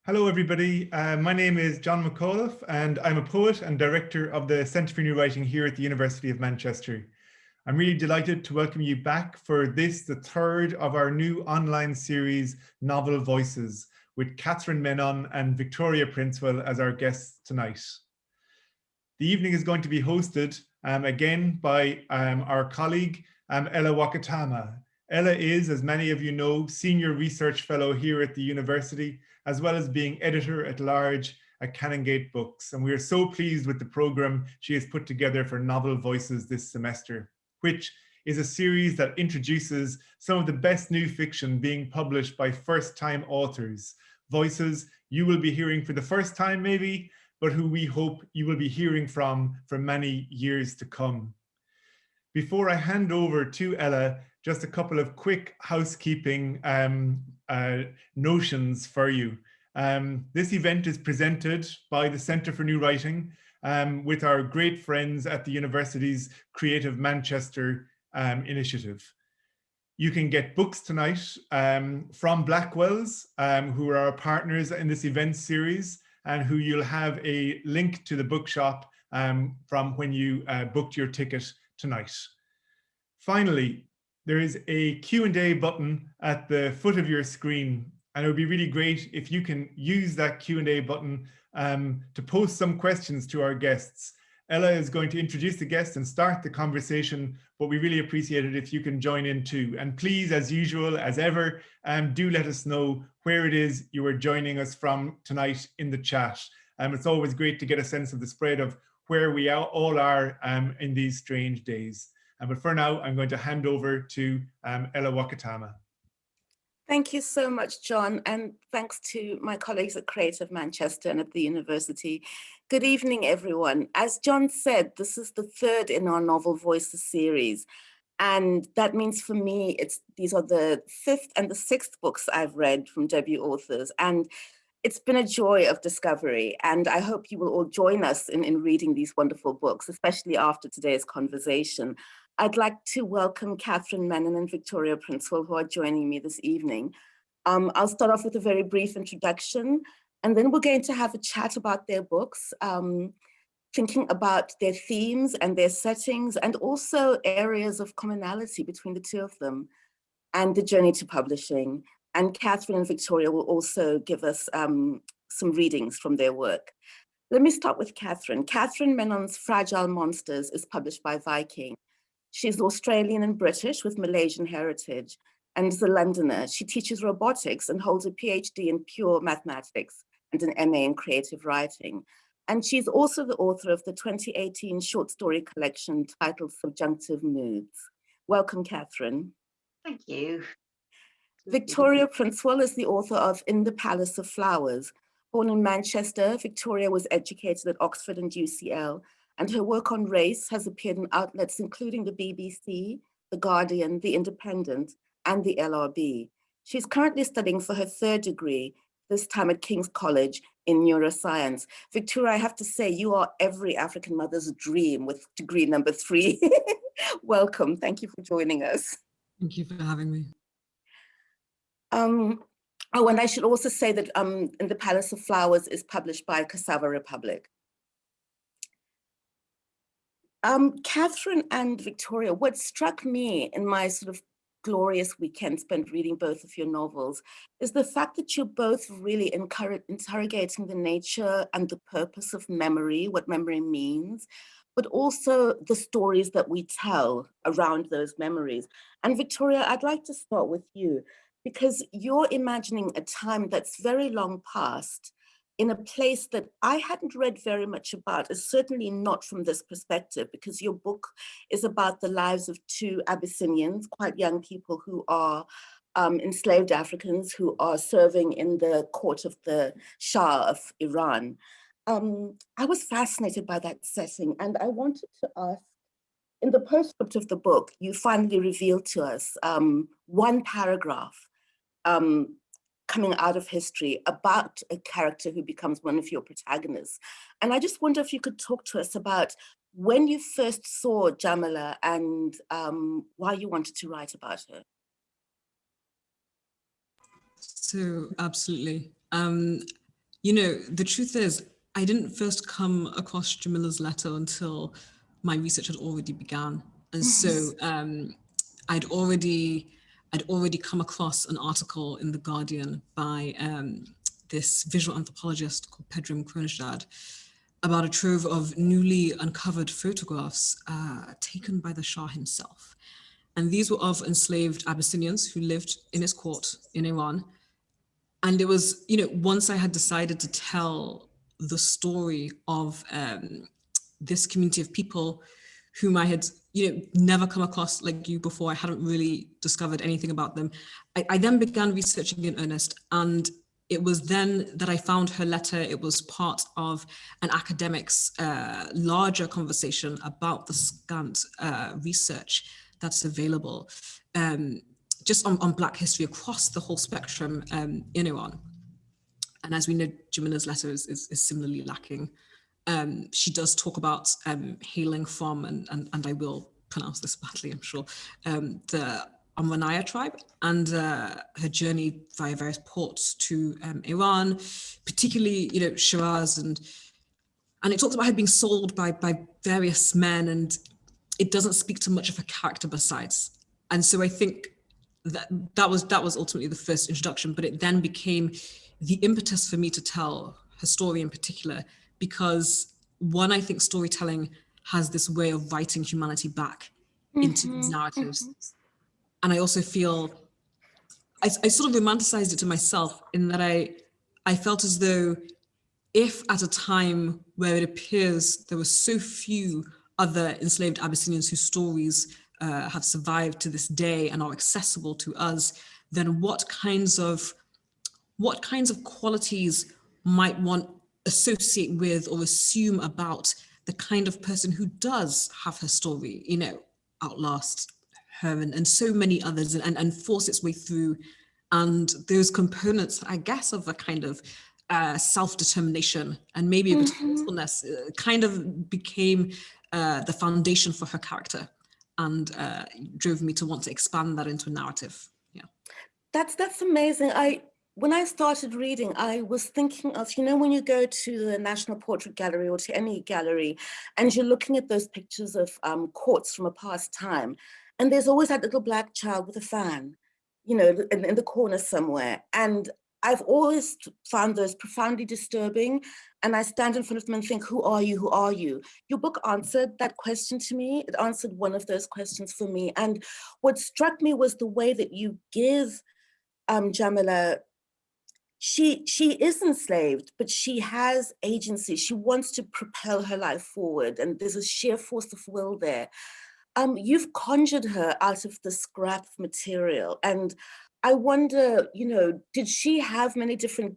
Hello, everybody. My name is John McAuliffe, and I'm a poet and director of the Centre for New Writing here at the University of Manchester. I'm really delighted to welcome you back for this, the third of our new online series, Novel Voices, with Catherine Menon and Victoria Princewill as our guests tonight. The evening is going to be hosted again by our colleague, Ellah Wakatama. Ellah is, as many of you know, Senior Research Fellow here at the university, as well as being Editor-at-Large at Canongate Books. And we are so pleased with the programme she has put together for Novel Voices this semester, which is a series that introduces some of the best new fiction being published by first-time authors, voices you will be hearing for the first time maybe, but who we hope you will be hearing from for many years to come. Before I hand over to Ellah, just a couple of quick housekeeping notions for you. This event is presented by the Centre for New Writing with our great friends at the university's Creative Manchester initiative. You can get books tonight from Blackwell's, who are our partners in this event series, and who you'll have a link to the bookshop from when you booked your ticket tonight. Finally, there is a Q&A button at the foot of your screen, and it would be really great if you can use that Q&A button to post some questions to our guests. Ellah is going to introduce the guests and start the conversation, but we really appreciate it if you can join in too. And please, as usual, as ever, do let us know where it is you are joining us from tonight in the chat. It's always great to get a sense of the spread of where we all are in these strange days. But for now, I'm going to hand over to Ellah Wakatama. Thank you so much, John, and thanks to my colleagues at Creative Manchester and at the university. Good evening, everyone. As John said, this is the third in our Novel Voices series, and that means for me, these are the fifth and the sixth books I've read from debut authors, and it's been a joy of discovery, and I hope you will all join us in reading these wonderful books, especially after today's conversation. I'd like to welcome Catherine Menon and Victoria Princewill, who are joining me this evening. I'll start off with a very brief introduction, and then we're going to have a chat about their books, thinking about their themes and their settings, and also areas of commonality between the two of them, and the journey to publishing. And Catherine and Victoria will also give us some readings from their work. Let me start with Catherine. Catherine Menon's Fragile Monsters is published by Viking. She's Australian and British with Malaysian heritage and is a Londoner. She teaches robotics and holds a PhD in pure mathematics and an MA in creative writing. And she's also the author of the 2018 short story collection titled Subjunctive Moods. Welcome, Catherine. Thank you. Victoria Princewill is the author of In the Palace of Flowers. Born in Manchester, Victoria was educated at Oxford and UCL, and her work on race has appeared in outlets including the BBC, The Guardian, The Independent, and the LRB. She's currently studying for her third degree, this time at King's College in Neuroscience. Victoria, I have to say, you are every African mother's dream with degree number 3. Welcome, thank you for joining us. Thank you for having me. Oh, and I should also say that In the Palace of Flowers is published by Cassava Republic. Catherine and Victoria, what struck me in my sort of glorious weekend spent reading both of your novels is the fact that you're both really interrogating the nature and the purpose of memory, what memory means, but also the stories that we tell around those memories. And Victoria, I'd like to start with you, because you're imagining a time that's very long past in a place that I hadn't read very much about, is certainly not from this perspective, because your book is about the lives of two Abyssinians, quite young people who are enslaved Africans who are serving in the court of the Shah of Iran. I was fascinated by that setting, and I wanted to ask, in the postscript of the book, you finally revealed to us one paragraph coming out of history about a character who becomes one of your protagonists. And I just wonder if you could talk to us about when you first saw Jamila and why you wanted to write about her. So absolutely. The truth is, I didn't first come across Jamila's letter until my research had already begun. And so I'd already come across an article in The Guardian by this visual anthropologist called Pedram Kronestad about a trove of newly uncovered photographs taken by the Shah himself. And these were of enslaved Abyssinians who lived in his court in Iran. And it was, once I had decided to tell the story of this community of people whom I had, never come across like you before, I hadn't really discovered anything about them. I then began researching in earnest, and it was then that I found her letter. It was part of an academic's larger conversation about the scant research that's available just on Black history across the whole spectrum in Iran. And as we know, Jamila's letter is similarly lacking. She does talk about hailing from, and I will pronounce this badly, I'm sure, the Amranaya tribe, and her journey via various ports to Iran, particularly, Shiraz, and it talks about her being sold by various men, and it doesn't speak to much of her character besides. And so I think that was ultimately the first introduction, but it then became the impetus for me to tell her story in particular, because one, I think storytelling has this way of writing humanity back into these narratives. And I also feel, I sort of romanticized it to myself in that I felt as though if at a time where it appears there were so few other enslaved Abyssinians whose stories have survived to this day and are accessible to us, then what kinds of qualities might one associate with or assume about the kind of person who does have her story, outlast her and so many others and force its way through. And those components, I guess, of a kind of self-determination and maybe a bit of peacefulness kind of became the foundation for her character, and drove me to want to expand that into a narrative. Yeah. That's amazing. When I started reading, I was thinking of, when you go to the National Portrait Gallery or to any gallery, and you're looking at those pictures of courts from a past time, and there's always that little Black child with a fan, in the corner somewhere. And I've always found those profoundly disturbing. And I stand in front of them and think, who are you? Who are you? Your book answered that question to me. It answered one of those questions for me. And what struck me was the way that you give Jamila, she is enslaved, but she has agency. She wants to propel her life forward, and there's a sheer force of will there. You've conjured her out of the scrap material, and I wonder, did she have many different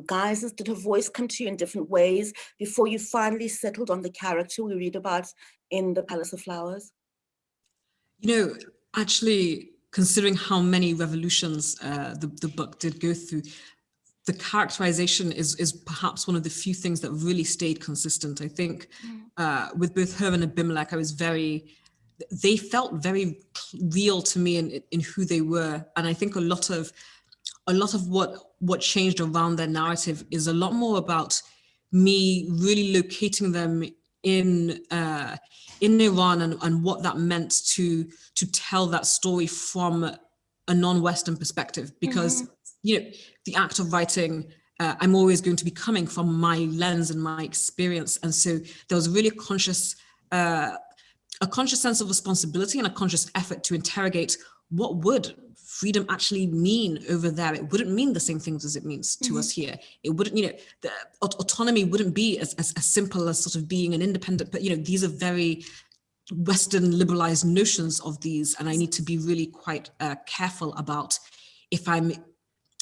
guises? Did her voice come to you in different ways before you finally settled on the character we read about in The Palace of Flowers? Actually, considering how many revolutions the book did go through, the characterization is perhaps one of the few things that really stayed consistent. I think with both her and Abimelech, they felt very real to me in who they were. And I think a lot of what changed around their narrative is a lot more about me really locating them in Iran and what that meant to tell that story from a non-Western perspective, because the act of writing, I'm always going to be coming from my lens and my experience, and so there was really a conscious sense of responsibility and a conscious effort to interrogate what would freedom actually mean over there. It wouldn't mean the same things as it means to us here. It wouldn't, the autonomy wouldn't be as simple as sort of being an independent, but these are very Western liberalized notions of these, and I need to be really quite careful about if I'm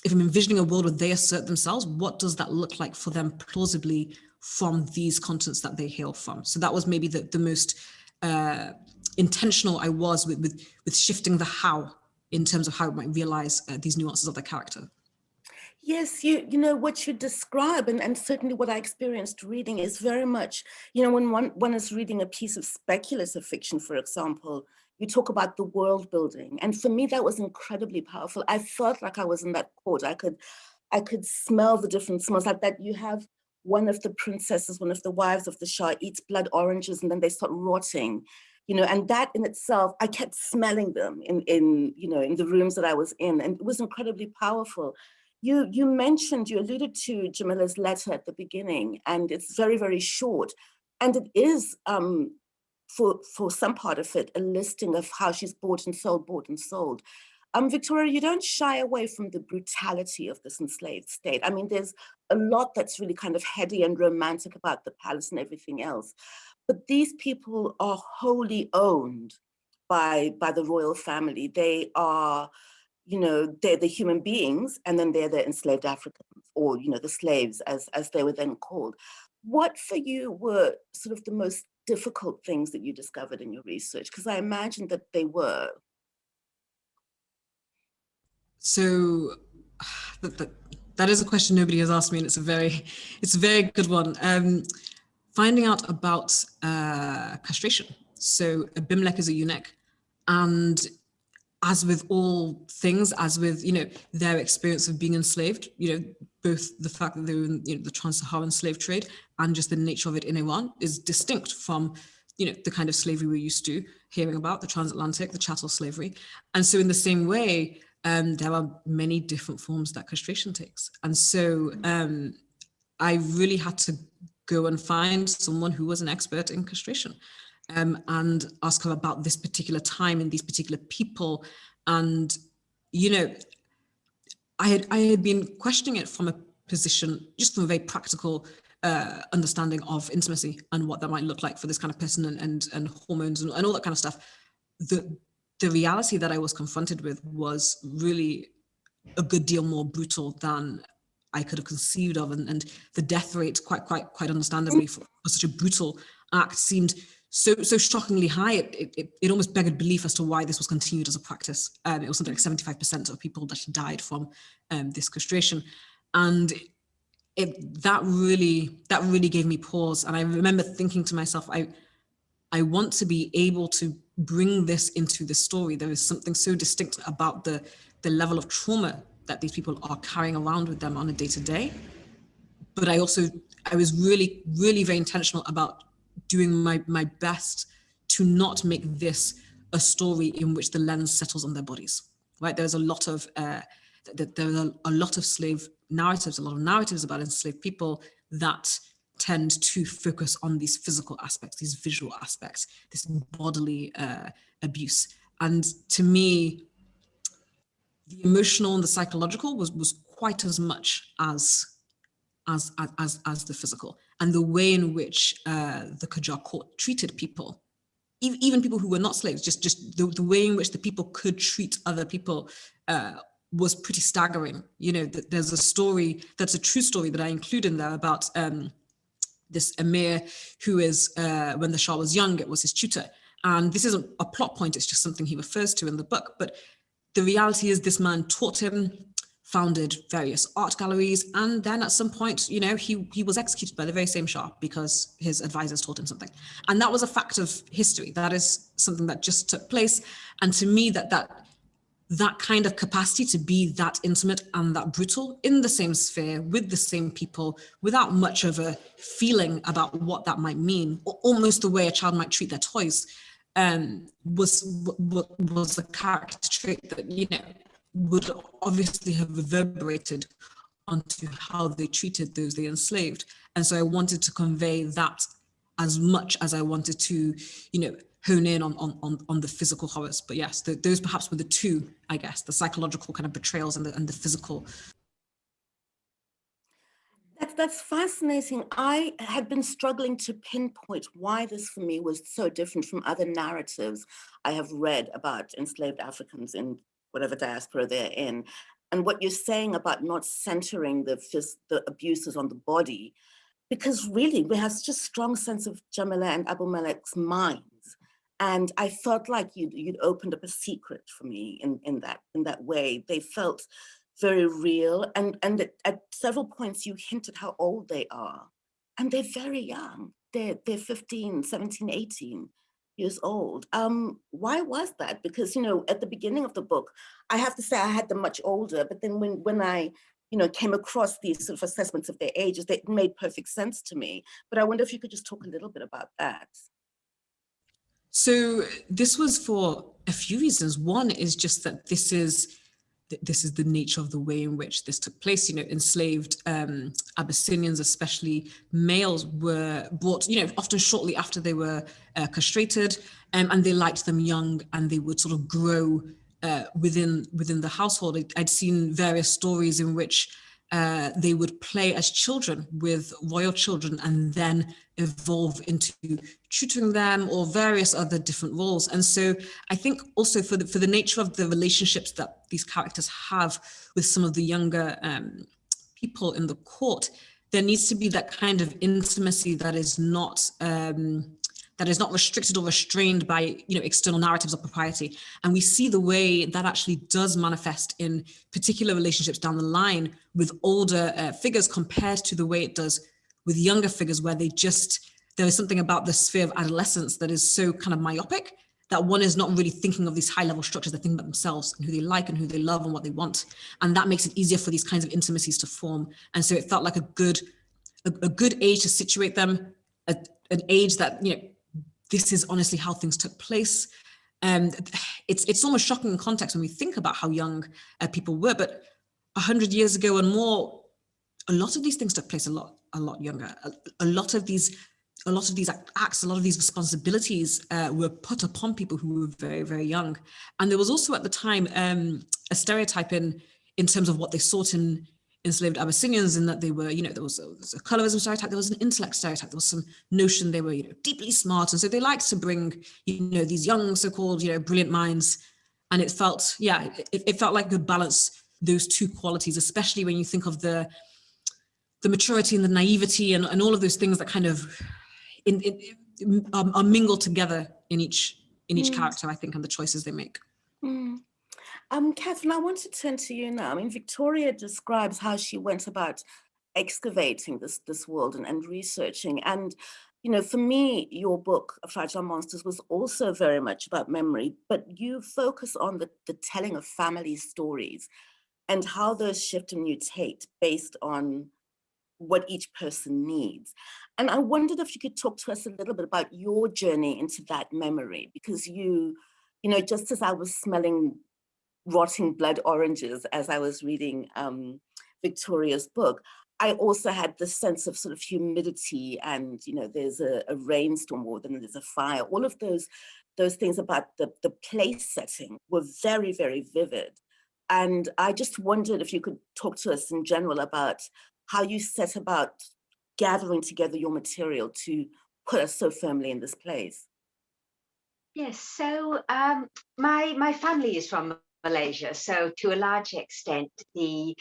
envisioning a world where they assert themselves, what does that look like for them plausibly from these continents that they hail from? So that was maybe the most intentional I was with shifting the how in terms of how I might realize these nuances of their character. Yes, you know what you describe, and certainly what I experienced reading is very much, when one is reading a piece of speculative fiction, for example, you talk about the world building. And for me, that was incredibly powerful. I felt like I was in that court. I could I could smell the different smells, like that you have one of the princesses, one of the wives of the Shah eats blood oranges and then they start rotting, you know, and that in itself, I kept smelling them in you know, in the rooms that I was in, and it was incredibly powerful. You alluded to Jamila's letter at the beginning, and it's very, very short. And it is, for some part of it, a listing of how she's bought and sold. Victoria, you don't shy away from the brutality of this enslaved state. I mean, there's a lot that's really kind of heady and romantic about the palace and everything else. But these people are wholly owned by the royal family. They are, you know, they're the human beings, and then they're the enslaved Africans, or, you know, the slaves as they were then called. What for you were sort of the most difficult things that you discovered in your research? Because I imagine that they were. So that is a question nobody has asked me, and it's a very good one. Finding out about castration. So Abimelech is a eunuch, and as with all things, as with, you know, their experience of being enslaved, you know, both the fact that they were in, you know, the trans-Saharan slave trade and just the nature of it in Iran is distinct from, you know, the kind of slavery we're used to hearing about, the transatlantic, the chattel slavery. And so in the same way, there are many different forms that castration takes. And so I really had to go and find someone who was an expert in castration. And ask her about this particular time and these particular people. And, you know, I had been questioning it from a position, just from a very practical understanding of intimacy and what that might look like for this kind of person, and hormones and all that kind of stuff. The reality that I was confronted with was really a good deal more brutal than I could have conceived of. And the death rate, quite understandably, for such a brutal act seemed so shockingly high. It almost begged belief as to why this was continued as a practice. It was something like 75% of people that died from this castration, and that really gave me pause. And I remember thinking to myself, I want to be able to bring this into the story. There is something so distinct about the level of trauma that these people are carrying around with them on a day-to-day. But I was really very intentional about doing my best to not make this a story in which the lens settles on their bodies, right? There's a lot of slave narratives, a lot of narratives about enslaved people that tend to focus on these physical aspects, these visual aspects, this bodily abuse. And to me, the emotional and the psychological was quite as much as the physical, and the way in which the Qajar court treated people, even people who were not slaves, just the way in which the people could treat other people was pretty staggering. You know, there's a story that's a true story that I include in there about this emir who is, when the Shah was young, it was his tutor. And this isn't a plot point, it's just something he refers to in the book. But the reality is this man taught him, founded various art galleries, and then at some point, you know, he was executed by the very same Shah because his advisors taught him something. And that was a fact of history. That is something that just took place. And to me, that kind of capacity to be that intimate and that brutal in the same sphere with the same people without much of a feeling about what that might mean, or almost the way a child might treat their toys, was a character trait that, you know, would obviously have reverberated onto how they treated those they enslaved. And so I wanted to convey that as much as I wanted to, you know, hone in on the physical horrors. But yes, those perhaps were the two, I guess, the psychological kind of betrayals and the physical. That's fascinating. I had been struggling to pinpoint why this for me was so different from other narratives I have read about enslaved Africans in whatever diaspora they're in. And what you're saying about not centering the abuses on the body, because really we have such a strong sense of Jamila and Abu Malek's minds. And I felt like you'd opened up a secret for me in that way. They felt very real. And at several points you hinted how old they are. And they're very young. They're 15, 17, 18 years old. Why was that? Because, you know, at the beginning of the book, I have to say I had them much older, but then when I came across these sort of assessments of their ages, that made perfect sense to me. But I wonder if you could just talk a little bit about that. So this was for a few reasons. One is just that this is the nature of the way in which this took place. Enslaved Abyssinians, especially males, were brought, often shortly after they were castrated, and they liked them young, and they would sort of grow within the household. I'd seen various stories in which they would play as children with royal children and then evolve into tutoring them or various other different roles. And so I think also for the nature of the relationships that these characters have with some of the younger people in the court, there needs to be that kind of intimacy that is not restricted or restrained by external narratives of propriety. And we see the way that actually does manifest in particular relationships down the line with older figures compared to the way it does with younger figures, where there is something about the sphere of adolescence that is so kind of myopic that one is not really thinking of these high level structures. They're thinking about themselves and who they like and who they love and what they want. And that makes it easier for these kinds of intimacies to form. And so it felt like a good age to situate them, an age that, this is honestly how things took place. It's almost shocking in context when we think about how young people were, but 100 years ago and more, a lot of these things took place a lot younger. A lot of these acts, a lot of these responsibilities were put upon people who were very, very young. And there was also at the time a stereotype in terms of what they sought in enslaved Abyssinians, in that they were, there was a colorism stereotype, there was an intellect stereotype, there was some notion they were, deeply smart. And so they liked to bring, these young so-called, brilliant minds. And it felt, it felt like good balance, those two qualities, especially when you think of the maturity and the naivety and all of those things that kind of are mingled together in each character, I think, and the choices they make. Mm. Catherine, I want to turn to you now. I mean, Victoria describes how she went about excavating this world and researching. And, for me, your book, Fragile Monsters, was also very much about memory, but you focus on the telling of family stories and how those shift and mutate based on what each person needs. And I wondered if you could talk to us a little bit about your journey into that memory, because just as I was smelling rotting blood oranges as I was reading Victoria's book, I also had this sense of sort of humidity and, there's a rainstorm more than there's a fire. All of those things about the place setting were very, very vivid. And I just wondered if you could talk to us in general about how you set about gathering together your material to put us so firmly in this place. Yes, so my family is from Malaysia, so to a large extent the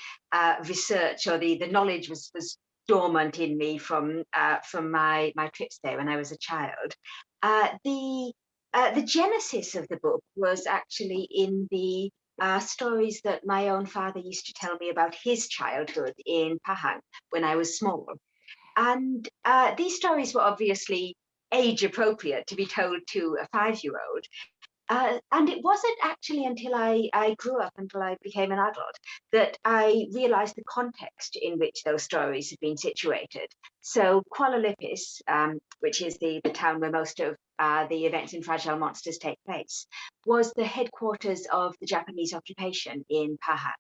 research or the knowledge was dormant in me from my trips there when I was a child. The genesis of the book was actually in the stories that my own father used to tell me about his childhood in Pahang when I was small. And these stories were obviously age appropriate to be told to a 5-year-old. And it wasn't actually until I grew up, until I became an adult, that I realized the context in which those stories had been situated. So Kuala Lumpur, which is the town where most of the events in Fragile Monsters take place, was the headquarters of the Japanese occupation in Pahang.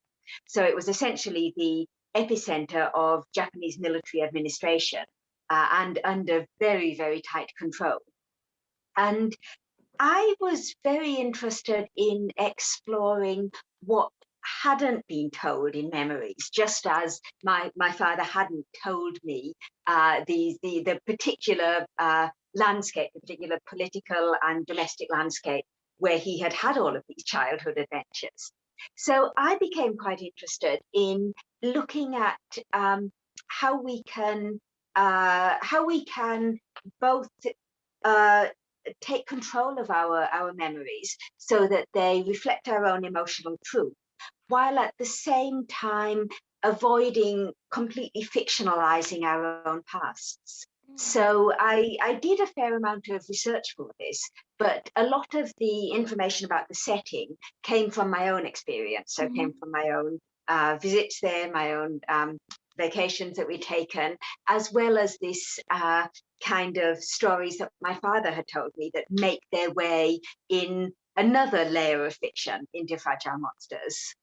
So it was essentially the epicenter of Japanese military administration and under very, very tight control. And I was very interested in exploring what hadn't been told in memories, just as my father hadn't told me the particular landscape, the particular political and domestic landscape where he had had all of these childhood adventures. So I became quite interested in looking at how we can both take control of our memories so that they reflect our own emotional truth, while at the same time avoiding completely fictionalizing our own pasts. So I did a fair amount of research for this, but a lot of the information about the setting came from my own experience, so came from my own visits there, my own vacations that we'd taken, as well as this kind of stories that my father had told me that make their way in another layer of fiction into Fragile Monsters.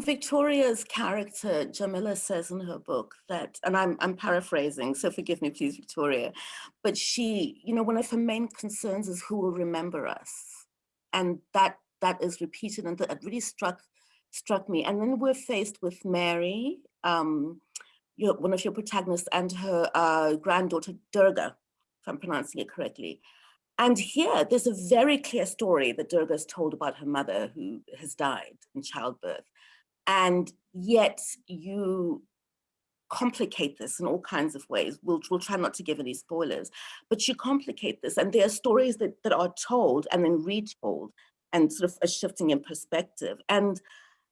Victoria's character, Jamila, says in her book that, and I'm paraphrasing, so forgive me, please, Victoria, but she, you know, one of her main concerns is who will remember us. And that is repeated, and that really struck me. And then we're faced with Mary, one of your protagonists, and her granddaughter, Durga, if I'm pronouncing it correctly. And here, there's a very clear story that Durga is told about her mother who has died in childbirth. And yet you complicate this in all kinds of ways. We'll try not to give any spoilers, but you complicate this. And there are stories that are told and then retold and sort of a shifting in perspective. And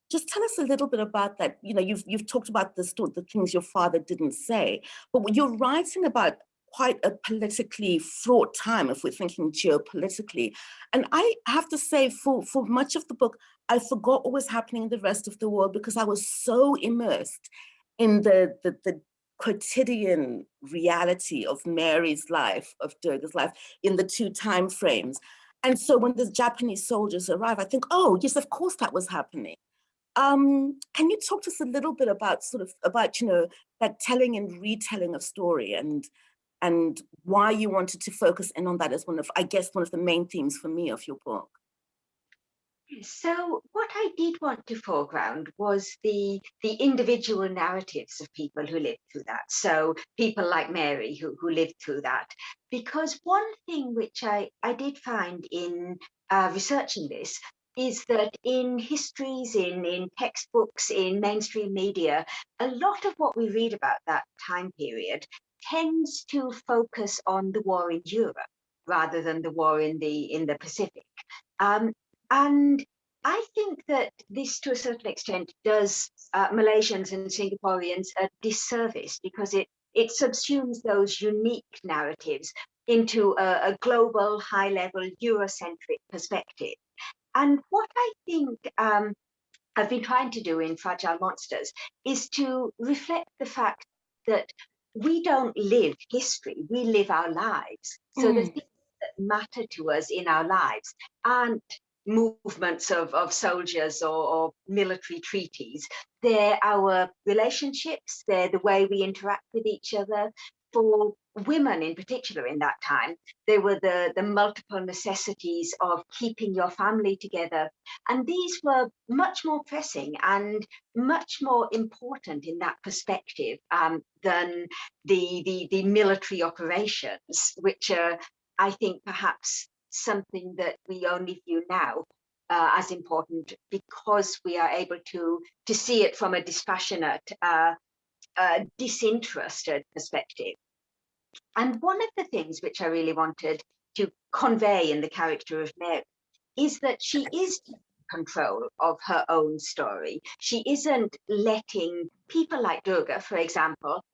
just tell us a little bit about that. You know, you've talked about the things your father didn't say, but you're writing about quite a politically fraught time if we're thinking geopolitically. And I have to say, for much of the book, I forgot what was happening in the rest of the world because I was so immersed in the quotidian reality of Mary's life, of Durga's life, in the two time frames. And so when the Japanese soldiers arrive, I think, oh, yes, of course that was happening. Can you talk to us a little bit about you know, that telling and retelling of story and why you wanted to focus in on that as one of the main themes for me of your book? So what I did want to foreground was the individual narratives of people who lived through that. So people like Mary who lived through that. Because one thing which I did find in researching this is that in histories, in textbooks, in mainstream media, a lot of what we read about that time period tends to focus on the war in Europe rather than the war in the Pacific. And I think that this, to a certain extent, does Malaysians and Singaporeans a disservice because it subsumes those unique narratives into a global, high-level, Eurocentric perspective. And what I think I've been trying to do in Fragile Monsters is to reflect the fact that we don't live history, we live our lives. So the things that matter to us in our lives aren't movements of soldiers or military treaties. They're our relationships, they're the way we interact with each other. For women in particular in that time, they were the multiple necessities of keeping your family together. And these were much more pressing and much more important in that perspective than the military operations, which are, I think, perhaps something that we only view now as important because we are able to see it from a dispassionate, disinterested perspective. And one of the things which I really wanted to convey in the character of Mary is that she is in control of her own story. She isn't letting people like Durga, for example,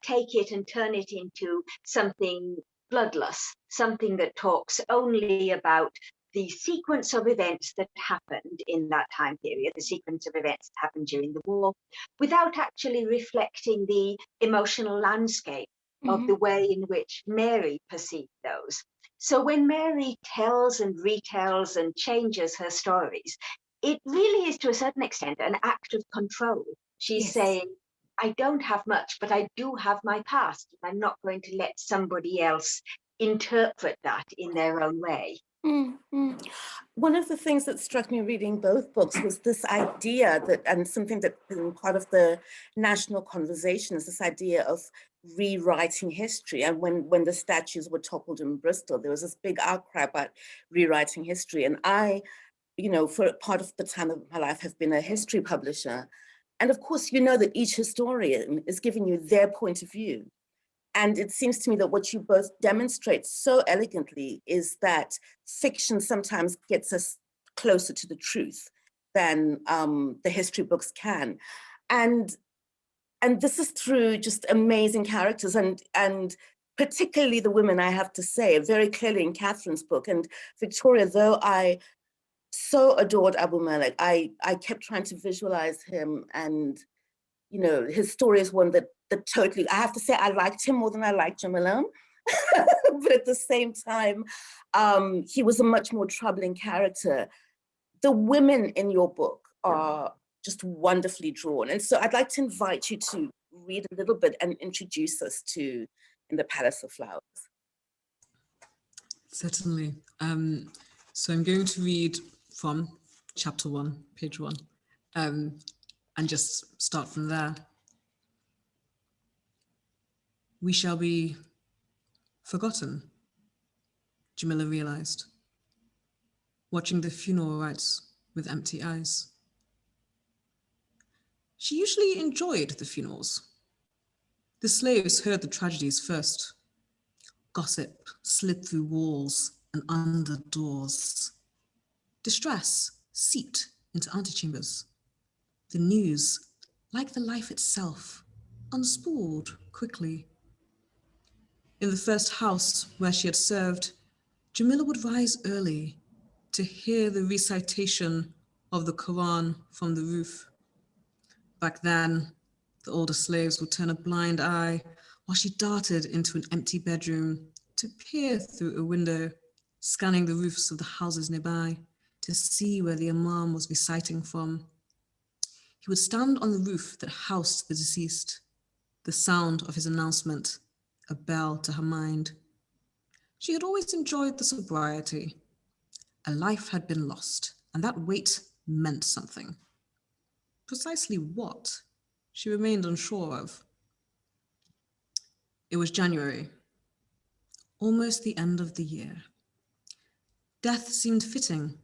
take it and turn it into something bloodless, something that talks only about the sequence of events that happened in that time period, the sequence of events that happened during the war, without actually reflecting the emotional landscape of the way in which Mary perceived those. So when Mary tells and retells and changes her stories, it really is to a certain extent an act of control. She's saying, I don't have much, but I do have my past. I'm not going to let somebody else interpret that in their own way. One of the things that struck me reading both books was this idea that, and something that been part of the national conversation, is this idea of rewriting history. And when the statues were toppled in Bristol, there was this big outcry about rewriting history. And I, you know, for part of the time of my life, have been a history publisher. And of course, you know that each historian is giving you their point of view. And it seems to me that what you both demonstrate so elegantly is that fiction sometimes gets us closer to the truth than the history books can. And this is through just amazing characters and particularly the women, I have to say, very clearly in Catherine's book. And Victoria, though I so adored Abu Malik. I kept trying to visualize him, and you know, his story is one that totally, I have to say, I liked him more than I liked Jamila. But at the same time, he was a much more troubling character. The women in your book are just wonderfully drawn. And so I'd like to invite you to read a little bit and introduce us to In the Palace of Flowers. Certainly. So I'm going to read from chapter 1, page 1, and just start from there. We shall be forgotten, Jamila realized, watching the funeral rites with empty eyes. She usually enjoyed the funerals. The slaves heard the tragedies first. Gossip slid through walls and under doors. Distress seeped into antechambers. The news, like the life itself, unspooled quickly. In the first house where she had served, Jamila would rise early to hear the recitation of the Quran from the roof. Back then, the older slaves would turn a blind eye while she darted into an empty bedroom to peer through a window, scanning the roofs of the houses nearby to see where the Imam was reciting from. He would stand on the roof that housed the deceased, the sound of his announcement, a bell to her mind. She had always enjoyed the sobriety. A life had been lost, and that weight meant something. Precisely what, she remained unsure of. It was January, almost the end of the year. Death seemed fitting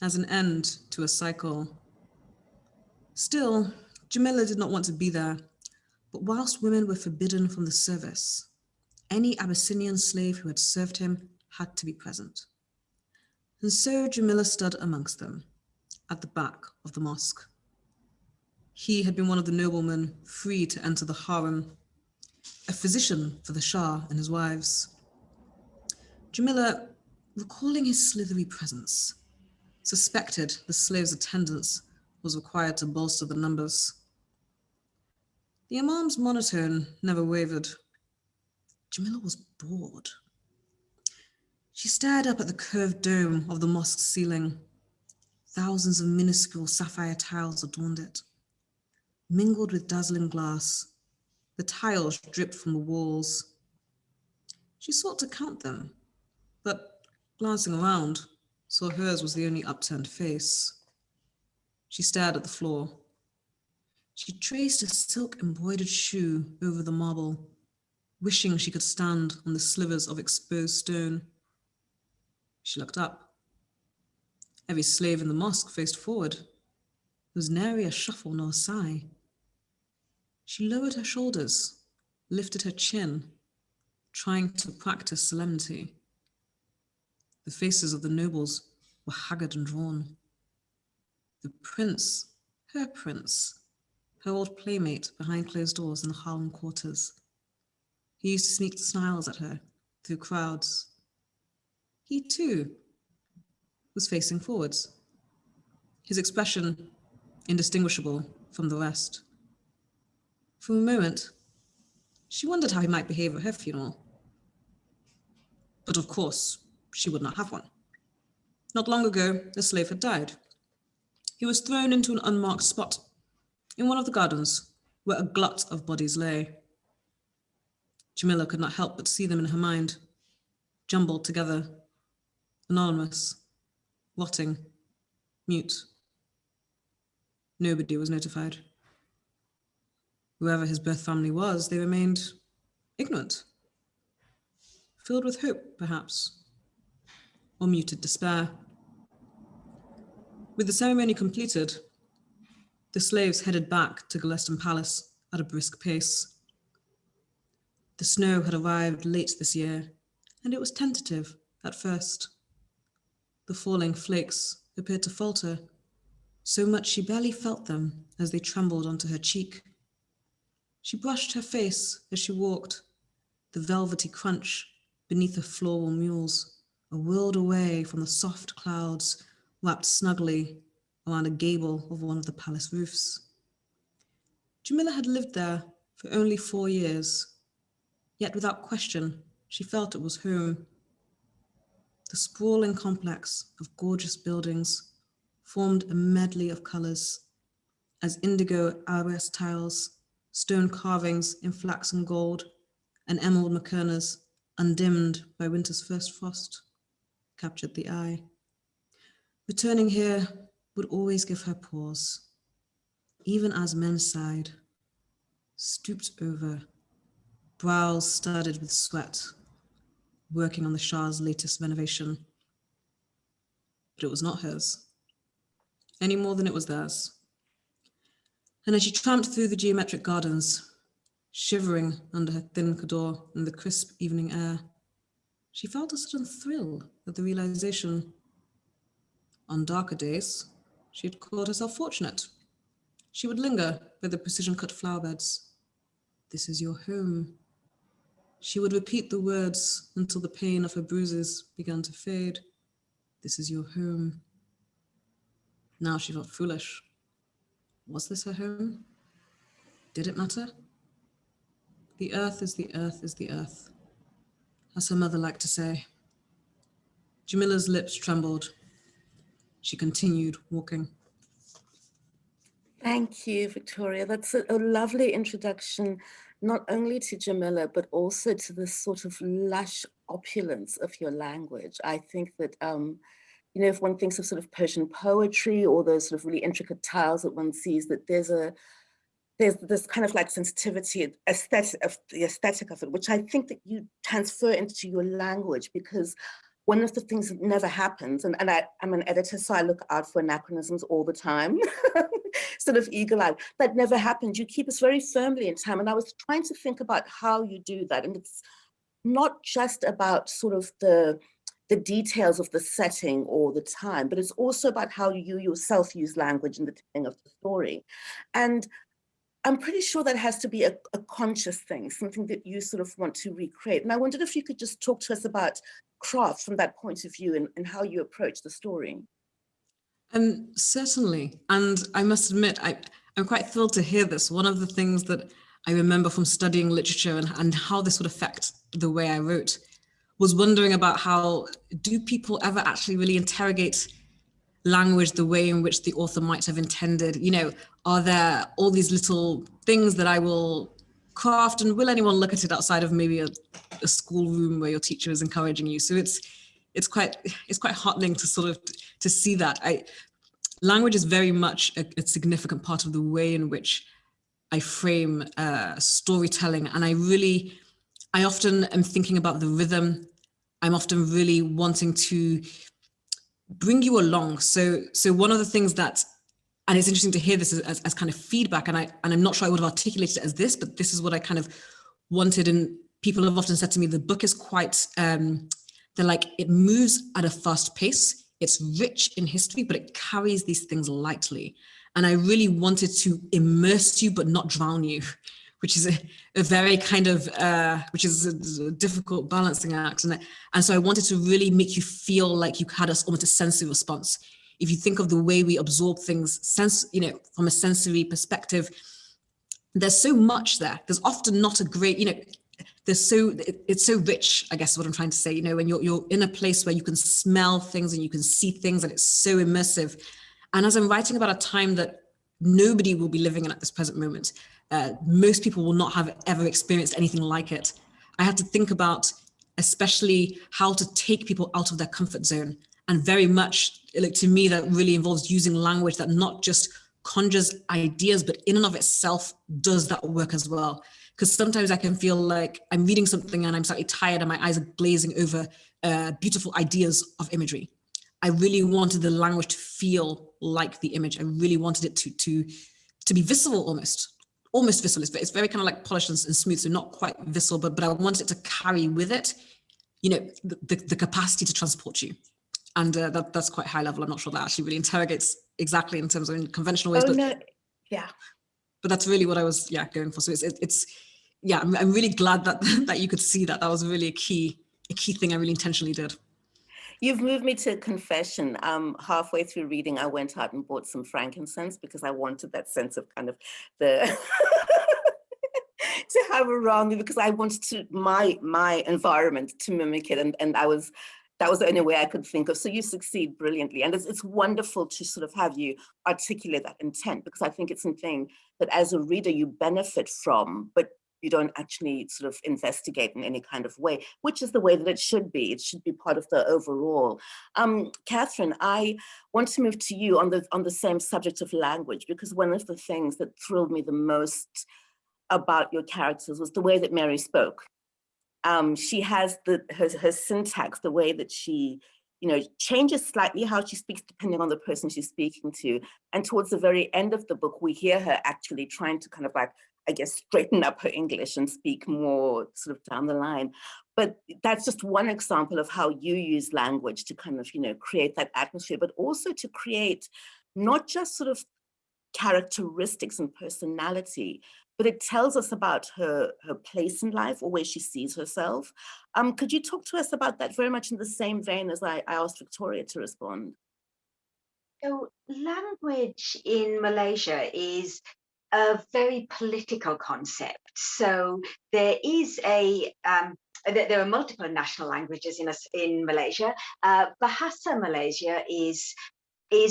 as an end to a cycle. Still, Jamila did not want to be there, but whilst women were forbidden from the service, any Abyssinian slave who had served him had to be present. And so Jamila stood amongst them, at the back of the mosque. He had been one of the noblemen free to enter the harem, a physician for the Shah and his wives. Jamila, recalling his slithery presence, suspected the slaves' attendance was required to bolster the numbers. The Imam's monotone never wavered. Jamila was bored. She stared up at the curved dome of the mosque's ceiling. Thousands of minuscule sapphire tiles adorned it. Mingled with dazzling glass, the tiles dripped from the walls. She sought to count them, but glancing around, saw hers was the only upturned face. She stared at the floor. She traced a silk-embroidered shoe over the marble, wishing she could stand on the slivers of exposed stone. She looked up. Every slave in the mosque faced forward. There was nary a shuffle nor a sigh. She lowered her shoulders, lifted her chin, trying to practice solemnity. The faces of the nobles were haggard and drawn. The prince, her old playmate behind closed doors in the Harlem quarters. He used to sneak smiles at her through crowds. He too was facing forwards, his expression indistinguishable from the rest. For a moment, she wondered how he might behave at her funeral. But of course, she would not have one. Not long ago, a slave had died. He was thrown into an unmarked spot in one of the gardens where a glut of bodies lay. Jamila could not help but see them in her mind, jumbled together, anonymous, rotting, mute. Nobody was notified. Whoever his birth family was, they remained ignorant, filled with hope, perhaps, or muted despair. With the ceremony completed, the slaves headed back to Gilleston Palace at a brisk pace. The snow had arrived late this year, and it was tentative at first. The falling flakes appeared to falter, so much she barely felt them as they trembled onto her cheek. She brushed her face as she walked, the velvety crunch beneath the floral mules, a world away from the soft clouds wrapped snugly around a gable of one of the palace roofs. Jamila had lived there for only 4 years, yet without question, she felt it was home. The sprawling complex of gorgeous buildings formed a medley of colors, as indigo arabesque tiles, stone carvings in flaxen gold, and emerald macernas, undimmed by winter's first frost, captured the eye. Returning here would always give her pause, even as men sighed, stooped over, brows studded with sweat, working on the Shah's latest renovation. But it was not hers, any more than it was theirs. And as she tramped through the geometric gardens, shivering under her thin chador in the crisp evening air, she felt a sudden thrill at the realization. On darker days, she had called herself fortunate. She would linger by the precision-cut flower beds. This is your home. She would repeat the words until the pain of her bruises began to fade. This is your home. Now she felt foolish. Was this her home? Did it matter? The earth is the earth is the earth, as her mother liked to say. Jamila's lips trembled. She continued walking. Thank you, Victoria. That's a lovely introduction, not only to Jamila, but also to the sort of lush opulence of your language. I think that, you know, if one thinks of sort of Persian poetry or those sort of really intricate tiles that one sees, that there's this kind of like sensitivity, aesthetic of it, which I think that you transfer into your language, because one of the things that never happens, and I'm an editor, so I look out for anachronisms all the time, sort of eagle-eyed, that never happens. You keep us very firmly in time. And I was trying to think about how you do that. And it's not just about sort of the details of the setting or the time, but it's also about how you yourself use language in the telling of the story. And I'm pretty sure that has to be a conscious thing, something that you sort of want to recreate. And I wondered if you could just talk to us about craft from that point of view and how you approach the story. Certainly. And I must admit, I'm quite thrilled to hear this. One of the things that I remember from studying literature and how this would affect the way I wrote was wondering about how do people ever actually really interrogate language the way in which the author might have intended? You know, are there all these little things that I will craft, and will anyone look at it outside of maybe a schoolroom where your teacher is encouraging you? So it's quite heartening to sort of to see that. Language is very much a significant part of the way in which I frame storytelling, and I often am thinking about the rhythm. I'm often really wanting to bring you along. So one of the things that, and it's interesting to hear this as kind of feedback, and I'm not sure I would have articulated it as this, but this is what I kind of wanted. And people have often said to me, the book is quite, they're like, it moves at a fast pace. It's rich in history, but it carries these things lightly. And I really wanted to immerse you, but not drown you, which is a very kind of, which is a difficult balancing act. And so I wanted to really make you feel like you had almost a sensory response. If you think of the way we absorb things, from a sensory perspective, there's so much there. There's often not a great, it's so rich, I guess is what I'm trying to say, when you're in a place where you can smell things and you can see things, and it's so immersive. And as I'm writing about a time that nobody will be living in at this present moment, most people will not have ever experienced anything like it. I had to think about especially how to take people out of their comfort zone. And very much, like, to me, that really involves using language that not just conjures ideas, but in and of itself does that work as well. Because sometimes I can feel like I'm reading something and I'm slightly tired and my eyes are glazing over beautiful ideas of imagery. I really wanted the language to feel like the image. I really wanted it to be visceral, almost visceral. It's very kind of like polished and smooth, so not quite visceral, but I wanted it to carry with it, the capacity to transport you. And that's quite high level. I'm not sure that actually really interrogates exactly in terms of in conventional ways. Oh, but, no. Yeah. But that's really what I was, going for. So I'm really glad that you could see that. That was really a key thing I really intentionally did. You've moved me to a confession. Halfway through reading, I went out and bought some frankincense because I wanted that sense of kind of the to have around me, because I wanted to my environment to mimic it, and that was the only way I could think of. So you succeed brilliantly, and it's wonderful to sort of have you articulate that intent, because I think it's something that as a reader you benefit from, but you don't actually sort of investigate in any kind of way, which is the way that it should be. It should be part of the overall. Catherine, I want to move to you on the same subject of language, because one of the things that thrilled me the most about your characters was the way that Mary spoke. She has her syntax, the way that she, changes slightly how she speaks depending on the person she's speaking to. And towards the very end of the book, we hear her actually trying to kind of like, I guess, straighten up her English and speak more sort of down the line. But that's just one example of how you use language to kind of, create that atmosphere, but also to create not just sort of characteristics and personality, but it tells us about her place in life or where she sees herself. Could you talk to us about that very much in the same vein as I asked Victoria to respond? So language in Malaysia is a very political concept. So there is there are multiple national languages in Malaysia. Bahasa Malaysia is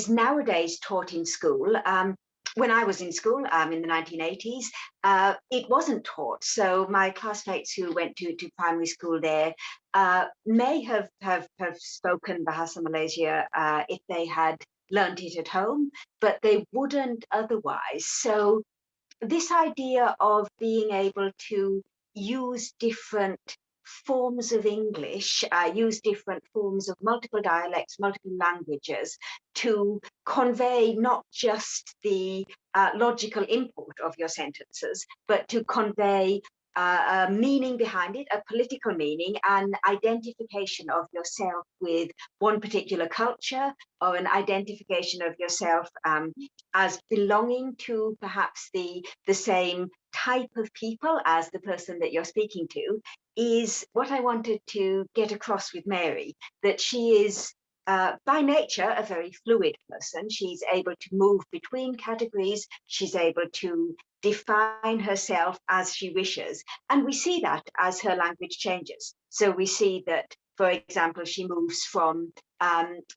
nowadays taught in school. When I was in school in the 1980s, it wasn't taught. So my classmates who went to primary school there may have spoken Bahasa Malaysia if they had learned it at home, but they wouldn't otherwise. So this idea of being able to use different forms of English, use different forms of multiple dialects, multiple languages to convey not just the logical import of your sentences, but to convey a meaning behind it, a political meaning, an identification of yourself with one particular culture, or an identification of yourself as belonging to perhaps the same type of people as the person that you're speaking to, is what I wanted to get across with Mary, that she is by nature a very fluid person. She's able to move between categories. She's able to define herself as she wishes. And we see that as her language changes. So we see that, for example, she moves from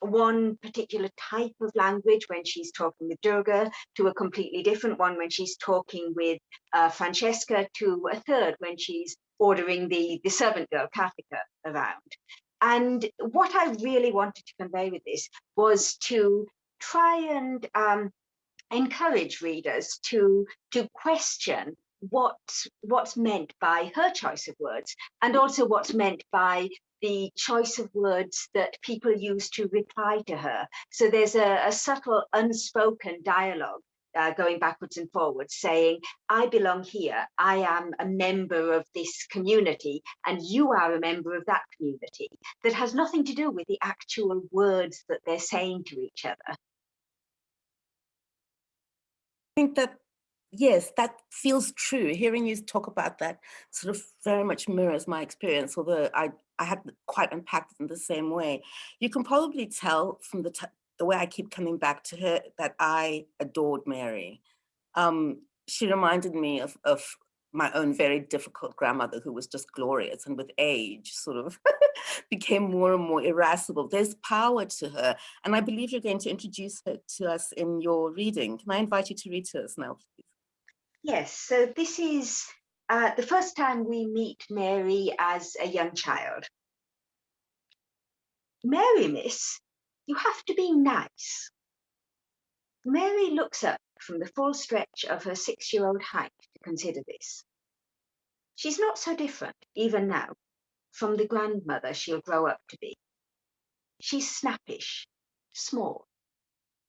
one particular type of language when she's talking with Durga to a completely different one when she's talking with Francesca, to a third when she's ordering the servant girl, Kathika, around. And what I really wanted to convey with this was to try and encourage readers to question what's meant by her choice of words, and also what's meant by the choice of words that people use to reply to her. So there's a subtle unspoken dialogue going backwards and forwards, saying, I belong here, I am a member of this community, and you are a member of that community, that has nothing to do with the actual words that they're saying to each other. I think that, yes, that feels true. Hearing you talk about that sort of very much mirrors my experience, although I hadn't quite unpacked it in the same way. You can probably tell from the way I keep coming back to her that I adored Mary. She reminded me of my own very difficult grandmother, who was just glorious, and with age sort of became more and more irascible. There's power to her, and I believe you're going to introduce her to us in your reading. Can I invite you to read to us now, please? Yes, so this is the first time we meet Mary as a young child. Mary, miss, you have to be nice. Mary looks up from the full stretch of her 6-year-old height to consider this. She's not so different, even now, from the grandmother she'll grow up to be. She's snappish, small,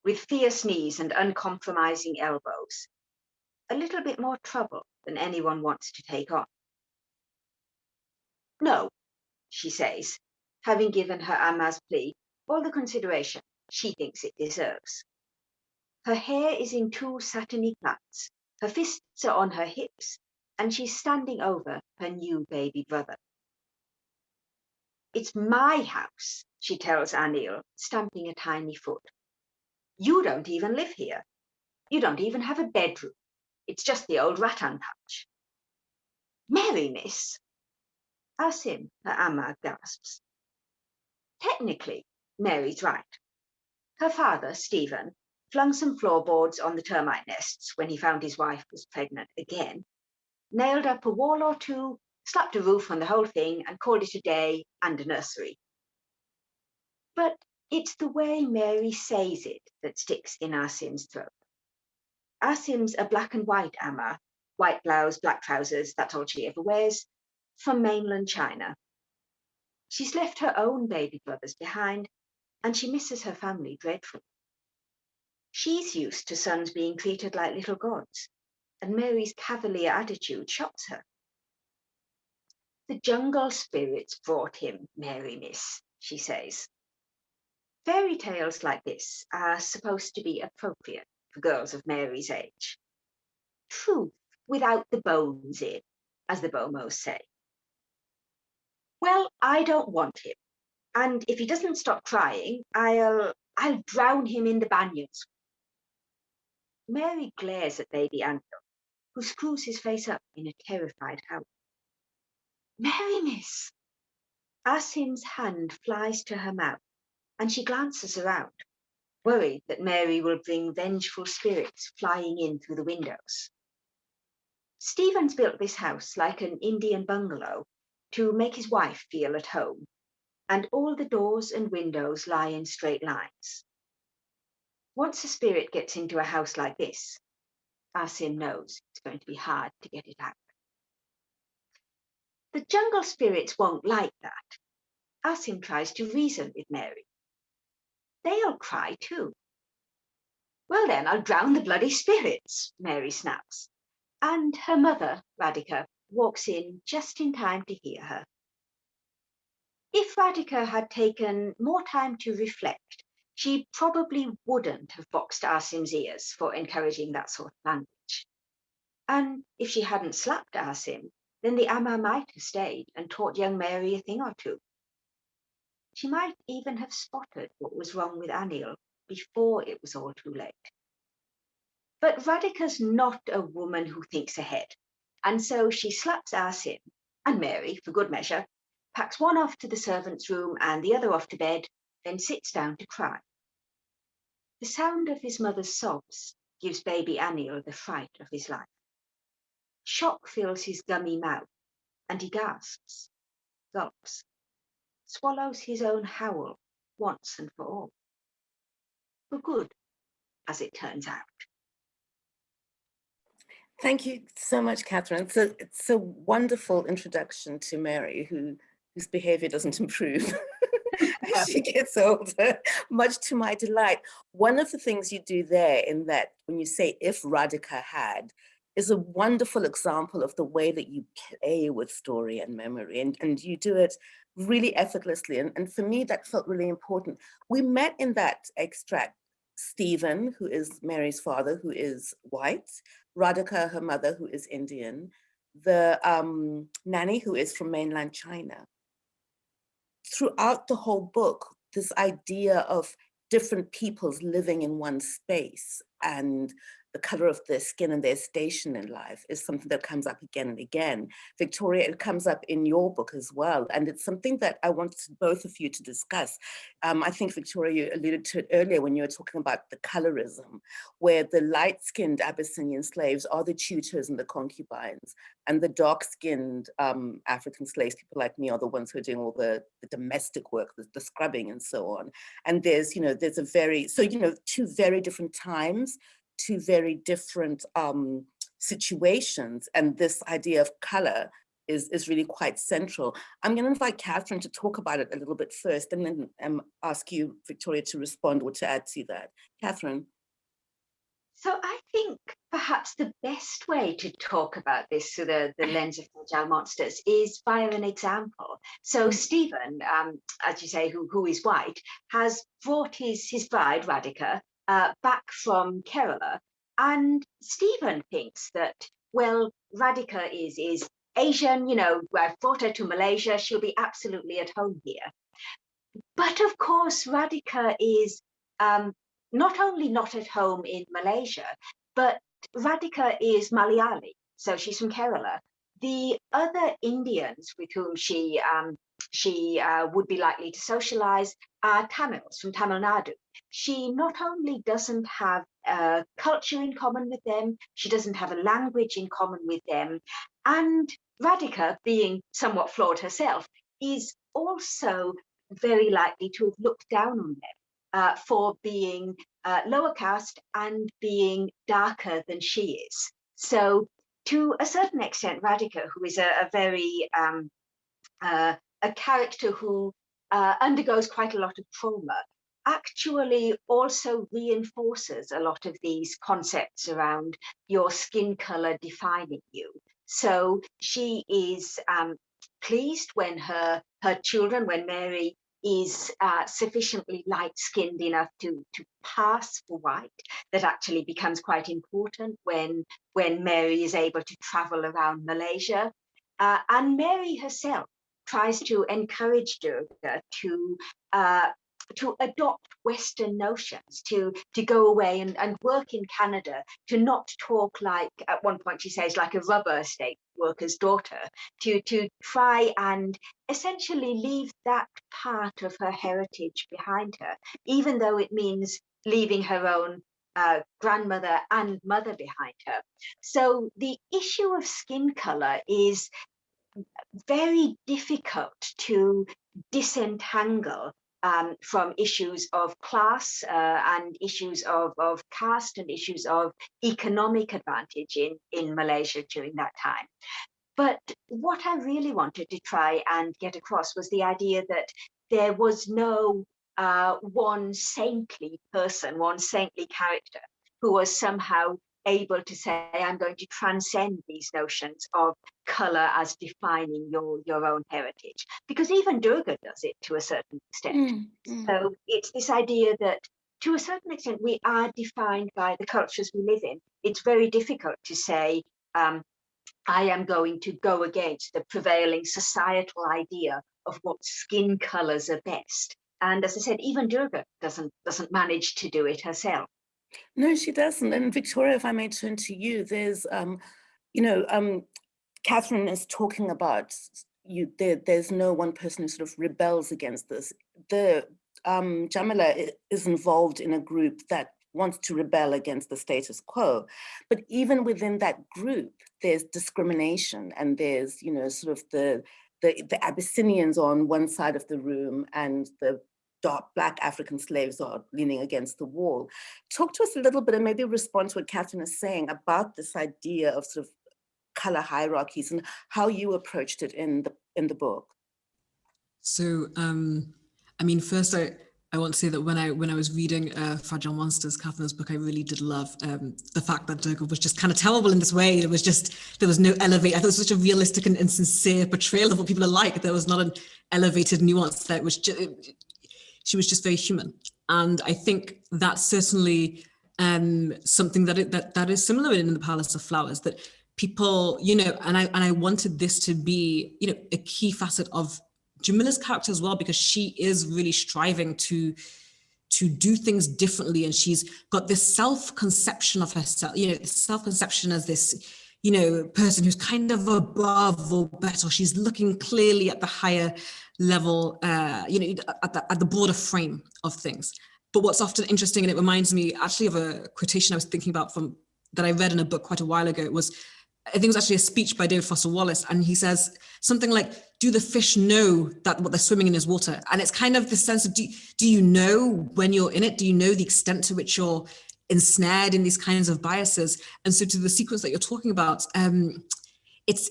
with fierce knees and uncompromising elbows. A little bit more trouble than anyone wants to take on. No, she says, having given her Amma's plea all the consideration she thinks it deserves. Her hair is in 2 satiny plaits, her fists are on her hips, and she's standing over her new baby brother. It's my house, she tells Anil, stamping a tiny foot. You don't even live here. You don't even have a bedroom. It's just the old rattan patch. Mary, miss. Asim, her amma gasps. Technically, Mary's right. Her father, Stephen, flung some floorboards on the termite nests when he found his wife was pregnant again, nailed up a wall or two, slapped a roof on the whole thing, and called it a day and a nursery. But it's the way Mary says it that sticks in Asim's throat. Asim's a black and white amma, white blouse, black trousers, that's all she ever wears, from mainland China. She's left her own baby brothers behind, and she misses her family dreadfully. She's used to sons being treated like little gods, and Mary's cavalier attitude shocks her. The jungle spirits brought him, Mary, miss, she says. Fairy tales like this are supposed to be appropriate for girls of Mary's age. Truth without the bones in, as the Bomos say. Well, I don't want him, and if he doesn't stop crying, I'll drown him in the banyans. Mary glares at baby Anil, who screws his face up in a terrified howl. Mary, miss. Asim's hand flies to her mouth, and she glances around, worried that Mary will bring vengeful spirits flying in through the windows. Stephen's built this house like an Indian bungalow to make his wife feel at home, and all the doors and windows lie in straight lines. Once a spirit gets into a house like this, Asim knows it's going to be hard to get it out. The jungle spirits won't like that. Asim tries to reason with Mary. They'll cry too. Well then, I'll drown the bloody spirits, Mary snaps. And her mother, Radhika, walks in just in time to hear her. If Radhika had taken more time to reflect, she probably wouldn't have boxed Asim's ears for encouraging that sort of language. And if she hadn't slapped Asim, then the amma might have stayed and taught young Mary a thing or two. She might even have spotted what was wrong with Anil before it was all too late. But Radhika's not a woman who thinks ahead, and so she slaps Asim, and Mary, for good measure, packs one off to the servants' room and the other off to bed, then sits down to cry. The sound of his mother's sobs gives baby Anil the fright of his life. Shock fills his gummy mouth, and he gasps, gulps, swallows his own howl once and for all. For good, as it turns out. Thank you so much, Catherine. It's a wonderful introduction to Mary, whose behavior doesn't improve as she gets older, much to my delight. One of the things you do there in that, when you say if Radhika had, is a wonderful example of the way that you play with story and memory, and you do it really effortlessly. And for me, that felt really important. We met in that extract Stephen, who is Mary's father, who is white, Radhika, her mother, who is Indian, the nanny, who is from mainland China. Throughout the whole book, this idea of different peoples living in one space and the color of their skin and their station in life is something that comes up again and again. Victoria, it comes up in your book as well. And it's something that I want both of you to discuss. I think, Victoria, you alluded to it earlier when you were talking about the colorism, where the light-skinned Abyssinian slaves are the tutors and the concubines, and the dark-skinned African slaves, people like me, are the ones who are doing all the domestic work, the scrubbing and so on. And there's a very, two very different times, two very different situations, and this idea of color is really quite central. I'm going to invite Catherine to talk about it a little bit first, and then ask you, Victoria, to respond or to add to that. Catherine. So I think perhaps the best way to talk about this through the lens of fragile monsters is via an example. So Stephen, as you say, who is white, has brought his bride, Radhika, back from Kerala. And Stephen thinks that, well, Radhika is Asian, you know, I've brought her to Malaysia, she'll be absolutely at home here. But of course, Radhika is not only not at home in Malaysia, but Radhika is Malayali, so she's from Kerala. The other Indians with whom she would be likely to socialize are Tamils from Tamil Nadu. She not only doesn't have a culture in common with them, she doesn't have a language in common with them. And Radhika, being somewhat flawed herself, is also very likely to have looked down on them for being lower caste and being darker than she is. So to a certain extent, Radhika, who is a very a character who undergoes quite a lot of trauma, actually also reinforces a lot of these concepts around your skin color defining you. So she is pleased when her children, when Mary is sufficiently light-skinned enough to pass for white. That actually becomes quite important when Mary is able to travel around Malaysia. And Mary herself tries to encourage Durga to adopt Western notions, to go away and work in Canada, to not talk like, at one point she says, like a rubber estate worker's daughter, to try and essentially leave that part of her heritage behind her, even though it means leaving her own grandmother and mother behind her. So the issue of skin color is very difficult to disentangle from issues of class and issues of caste and issues of economic advantage in Malaysia during that time. But what I really wanted to try and get across was the idea that there was no one saintly person, one saintly character who was somehow able to say, I'm going to transcend these notions of color as defining your own heritage, because even Durga does it to a certain extent. So it's this idea that to a certain extent we are defined by the cultures we live in. It's very difficult to say I am going to go against the prevailing societal idea of what skin colors are best. And as I said, even Durga doesn't manage to do it herself. No, she doesn't. And Victoria, if I may turn to you, there's, Catherine is talking about there's no one person who sort of rebels against this. Jamila is involved in a group that wants to rebel against the status quo. But even within that group, there's discrimination, and there's, sort of the Abyssinians on one side of the room and the dark Black African slaves are leaning against the wall. Talk to us a little bit and maybe respond to what Catherine is saying about this idea of sort of color hierarchies and how you approached it in the book. So, first I want to say that when I was reading Fragile Monsters, Catherine's book, I really did love the fact that Durga was just kind of terrible in this way. There was no elevate. I thought it was such a realistic and sincere portrayal of what people are like. There was not an elevated nuance that was just, she was just very human. And I think that's certainly something that is similar in the Palace of Flowers, that people, and I wanted this to be, a key facet of Jamila's character as well, because she is really striving to do things differently. And she's got this self-conception of herself, self-conception as this, person who's kind of above or better. She's looking clearly at the higher level, at the broader frame of things. But what's often interesting, and it reminds me actually of a quotation I was thinking about that I read in a book quite a while ago, I think it was actually a speech by David Foster Wallace, and he says something like, do the fish know that what they're swimming in is water? And it's kind of the sense of, do you know when you're in it? Do you know the extent to which you're ensnared in these kinds of biases? And so to the sequence that you're talking about, it's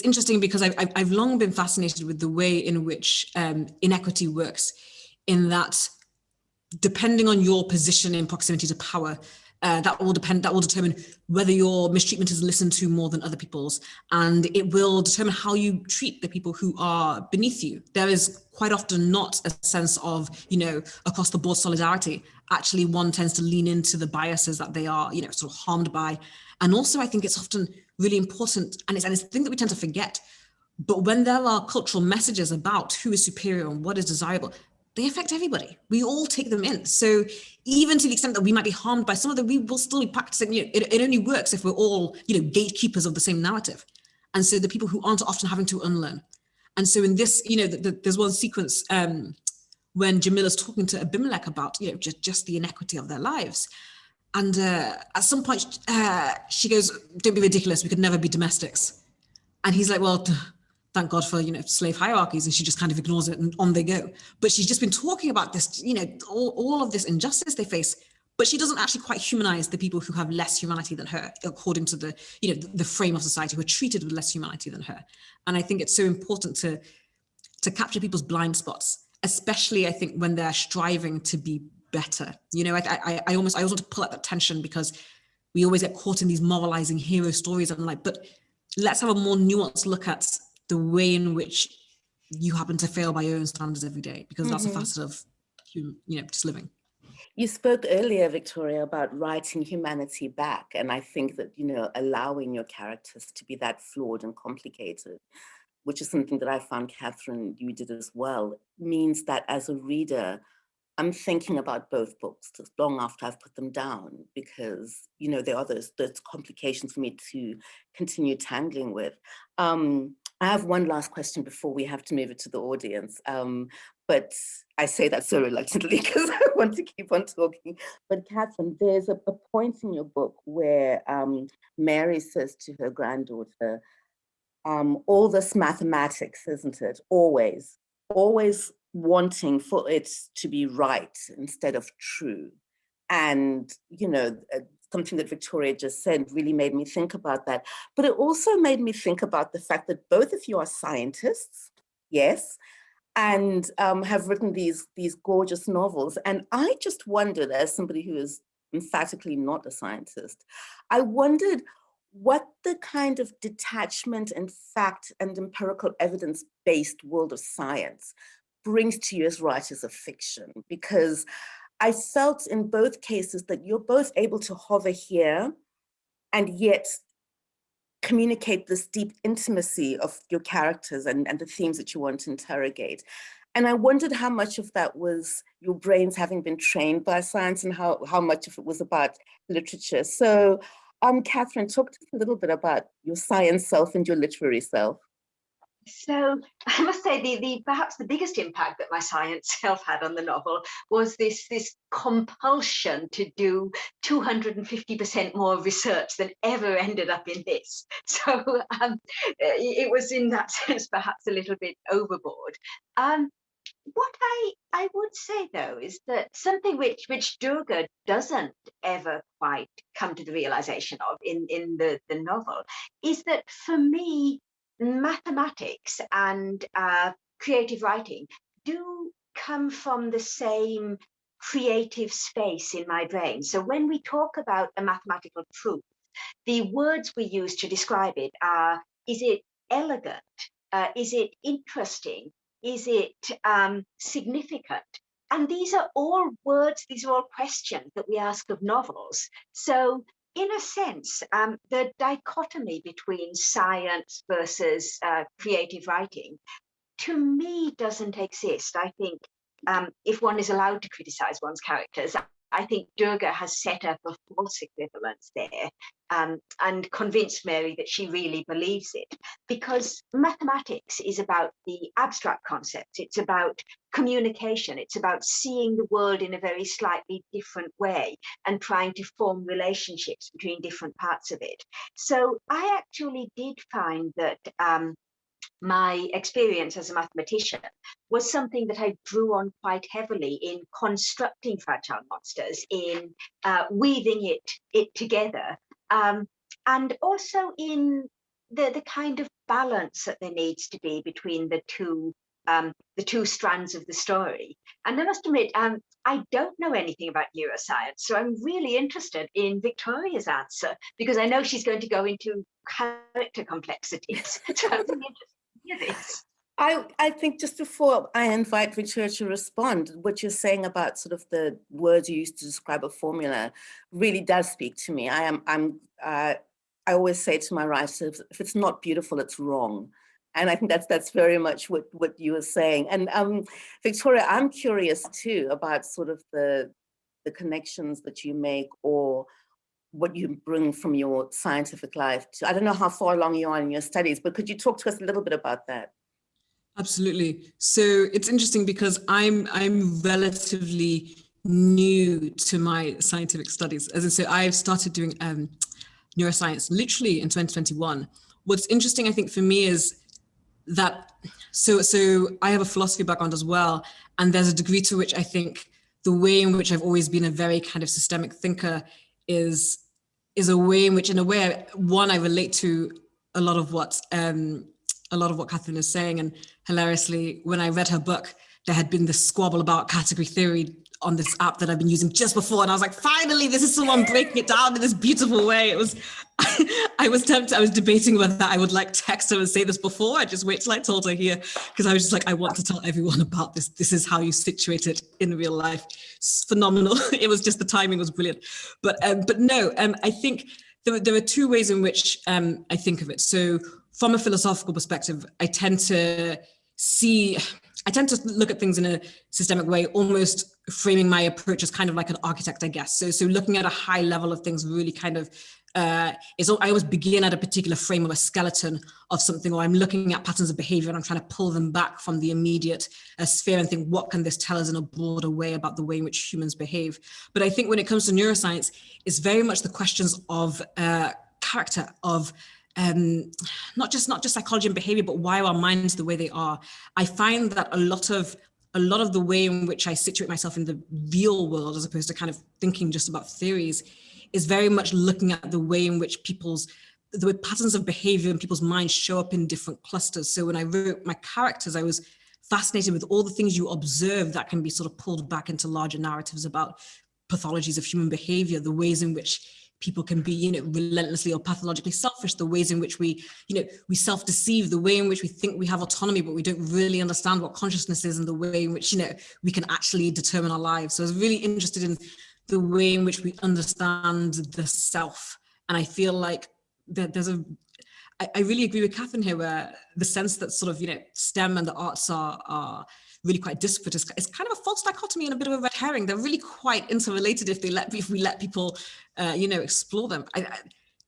interesting because I've long been fascinated with the way in which inequity works, in that depending on your position in proximity to power, that will determine whether your mistreatment is listened to more than other people's, and it will determine how you treat the people who are beneath you. There is quite often not a sense of, across the board solidarity. Actually, one tends to lean into the biases that they are, sort of harmed by. And also, I think it's often really important, and it's a thing that we tend to forget. But when there are cultural messages about who is superior and what is desirable, they affect everybody. We all take them in. So even to the extent that we might be harmed by some of them, we will still be practicing. It only works if we're all, gatekeepers of the same narrative. And so the people who aren't often having to unlearn. And so in this, there's one sequence when Jamila's talking to Abimelech about, just the inequity of their lives. And at some point, she goes, "Don't be ridiculous. We could never be domestics." And he's like, "Well, thank God for, slave hierarchies." And she just kind of ignores it and on they go. But she's just been talking about this, all of this injustice they face. But she doesn't actually quite humanize the people who have less humanity than her, according to the frame of society, who are treated with less humanity than her. And I think it's so important to capture people's blind spots, especially I think when they're striving to be better. I always want to pull at that tension, because we always get caught in these moralizing hero stories. And I'm like, but let's have a more nuanced look at the way in which you happen to fail by your own standards every day, because that's a facet of, just living. You spoke earlier, Victoria, about writing humanity back. And I think that, allowing your characters to be that flawed and complicated, which is something that I found, Catherine, you did as well, means that as a reader, I'm thinking about both books long after I've put them down, because, there are those complications for me to continue tangling with. I have one last question before we have to move it to the audience. But I say that so reluctantly because I want to keep on talking. But Catherine, there's a point in your book where Mary says to her granddaughter, all this mathematics, isn't it? Always wanting for it to be right instead of true. And, something that Victoria just said really made me think about that. But it also made me think about the fact that both of you are scientists, yes, and have written these gorgeous novels. And I just wondered, as somebody who is emphatically not a scientist, I wondered what the kind of detachment and fact and empirical evidence-based world of science brings to you as writers of fiction, because I felt in both cases that you're both able to hover here and yet communicate this deep intimacy of your characters and the themes that you want to interrogate. And I wondered how much of that was your brains having been trained by science and how much of it was about literature. So Catherine, talk to us a little bit about your science self and your literary self. So I must say perhaps the biggest impact that my science self had on the novel was this compulsion to do 250% more research than ever ended up in this. So it was in that sense perhaps a little bit overboard. What I would say though is that something which Durga doesn't ever quite come to the realization of in the novel is that for me, mathematics and creative writing do come from the same creative space in my brain. So when we talk about a mathematical truth, the words we use to describe it are, is it elegant? Is it interesting? Is it significant? And these are all words, these are all questions that we ask of novels. So in a sense, the dichotomy between science versus creative writing, to me, doesn't exist. I think if one is allowed to criticize one's characters, I think Durga has set up a false equivalence there and convinced Mary that she really believes it. Because mathematics is about the abstract concepts. It's about communication. It's about seeing the world in a very slightly different way and trying to form relationships between different parts of it. So I actually did find that my experience as a mathematician was something that I drew on quite heavily in constructing fragile monsters, in weaving it together, and also in the kind of balance that there needs to be between the two strands of the story. And I must admit, I don't know anything about neuroscience, so I'm really interested in Victoria's answer, because I know she's going to go into character complexities. So I'm really interested. I think just before I invite Victoria to respond, what you're saying about sort of the words you used to describe a formula really does speak to me. I'm I always say to my writers, if it's not beautiful, it's wrong. And I think that's very much what you were saying. And Victoria, I'm curious too about sort of the connections that you make or what you bring from your scientific life. I don't know how far along you are in your studies, but could you talk to us a little bit about that? Absolutely. So it's interesting because I'm relatively new to my scientific studies. As I say, I've started doing neuroscience literally in 2021. What's interesting, I think, for me is that so I have a philosophy background as well, and there's a degree to which I think the way in which I've always been a very kind of systemic thinker is a way in which, in a way, one, I relate to a lot of what Catherine is saying. And hilariously, when I read her book, there had been this squabble about category theory on this app that I've been using just before. And I was like, finally, this is someone breaking it down in this beautiful way. It was, I was tempted, I was debating whether I would like text her and say this before. I just wait till I told her here, because I was just like, I want to tell everyone about this. This is how you situate it in real life. It's phenomenal. It was just, the timing was brilliant. But no, I think there are two ways in which I think of it. So from a philosophical perspective, I tend to look at things in a systemic way, almost framing my approach as kind of like an architect, I guess. So looking at a high level of things really kind of I always begin at a particular frame of a skeleton of something, or I'm looking at patterns of behavior and I'm trying to pull them back from the immediate sphere and think, what can this tell us in a broader way about the way in which humans behave? But I think when it comes to neuroscience, it's very much the questions of character, of not just psychology and behavior, but why are our minds the way they are. I find that a lot of the way in which I situate myself in the real world, as opposed to kind of thinking just about theories, is very much looking at the way in which the way patterns of behavior in people's minds show up in different clusters. So when I wrote my characters, I was fascinated with all the things you observe that can be sort of pulled back into larger narratives about pathologies of human behavior, the ways in which people can be, relentlessly or pathologically selfish, the ways in which we self-deceive, the way in which we think we have autonomy, but we don't really understand what consciousness is, and the way in which, we can actually determine our lives. So I was really interested in the way in which we understand the self. And I feel like I really agree with Catherine here, where the sense that sort of, STEM and the arts are really quite disparate. It's kind of a false dichotomy and a bit of a red herring. They're really quite interrelated if we let people, explore them.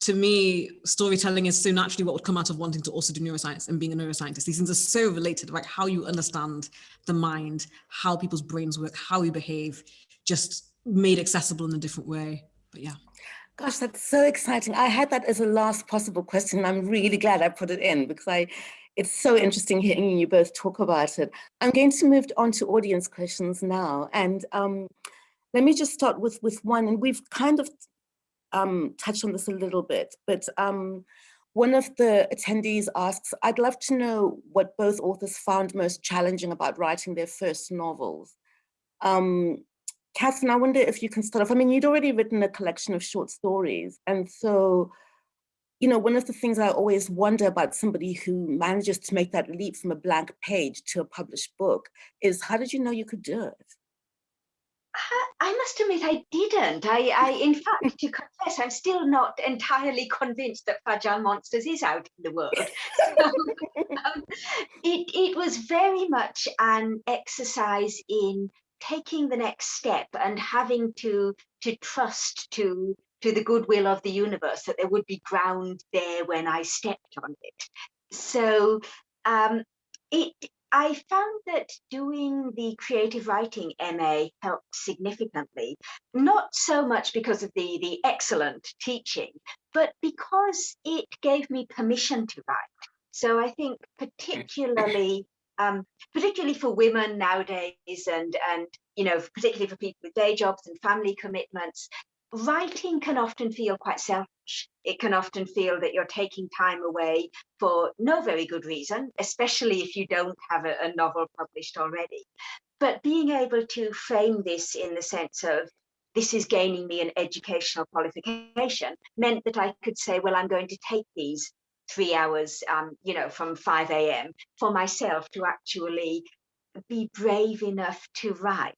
To me, storytelling is so naturally what would come out of wanting to also do neuroscience and being a neuroscientist. These things are so related, like how you understand the mind, how people's brains work, how we behave, just made accessible in a different way. But yeah. Gosh, that's so exciting. I had that as a last possible question. I'm really glad I put it in, because it's so interesting hearing you both talk about it. I'm going to move on to audience questions now. And let me just start with one, and we've kind of touched on this a little bit, but one of the attendees asks, I'd love to know what both authors found most challenging about writing their first novels. Catherine, I wonder if you can start off. I mean, you'd already written a collection of short stories. And so, one of the things I always wonder about somebody who manages to make that leap from a blank page to a published book is, how did you know you could do it? I must admit I didn't. I in fact, to confess, I'm still not entirely convinced that Fragile Monsters is out in the world. So, it was very much an exercise in taking the next step and having to trust to the goodwill of the universe, that there would be ground there when I stepped on it. So I found that doing the creative writing MA helped significantly, not so much because of the excellent teaching, but because it gave me permission to write. So I think particularly for women nowadays, and particularly for people with day jobs and family commitments, writing can often feel quite selfish. It can often feel that you're taking time away for no very good reason, especially if you don't have a novel published already. But being able to frame this in the sense of, this is gaining me an educational qualification, meant that I could say, well, I'm going to take these 3 hours, from 5 a.m. for myself to actually be brave enough to write.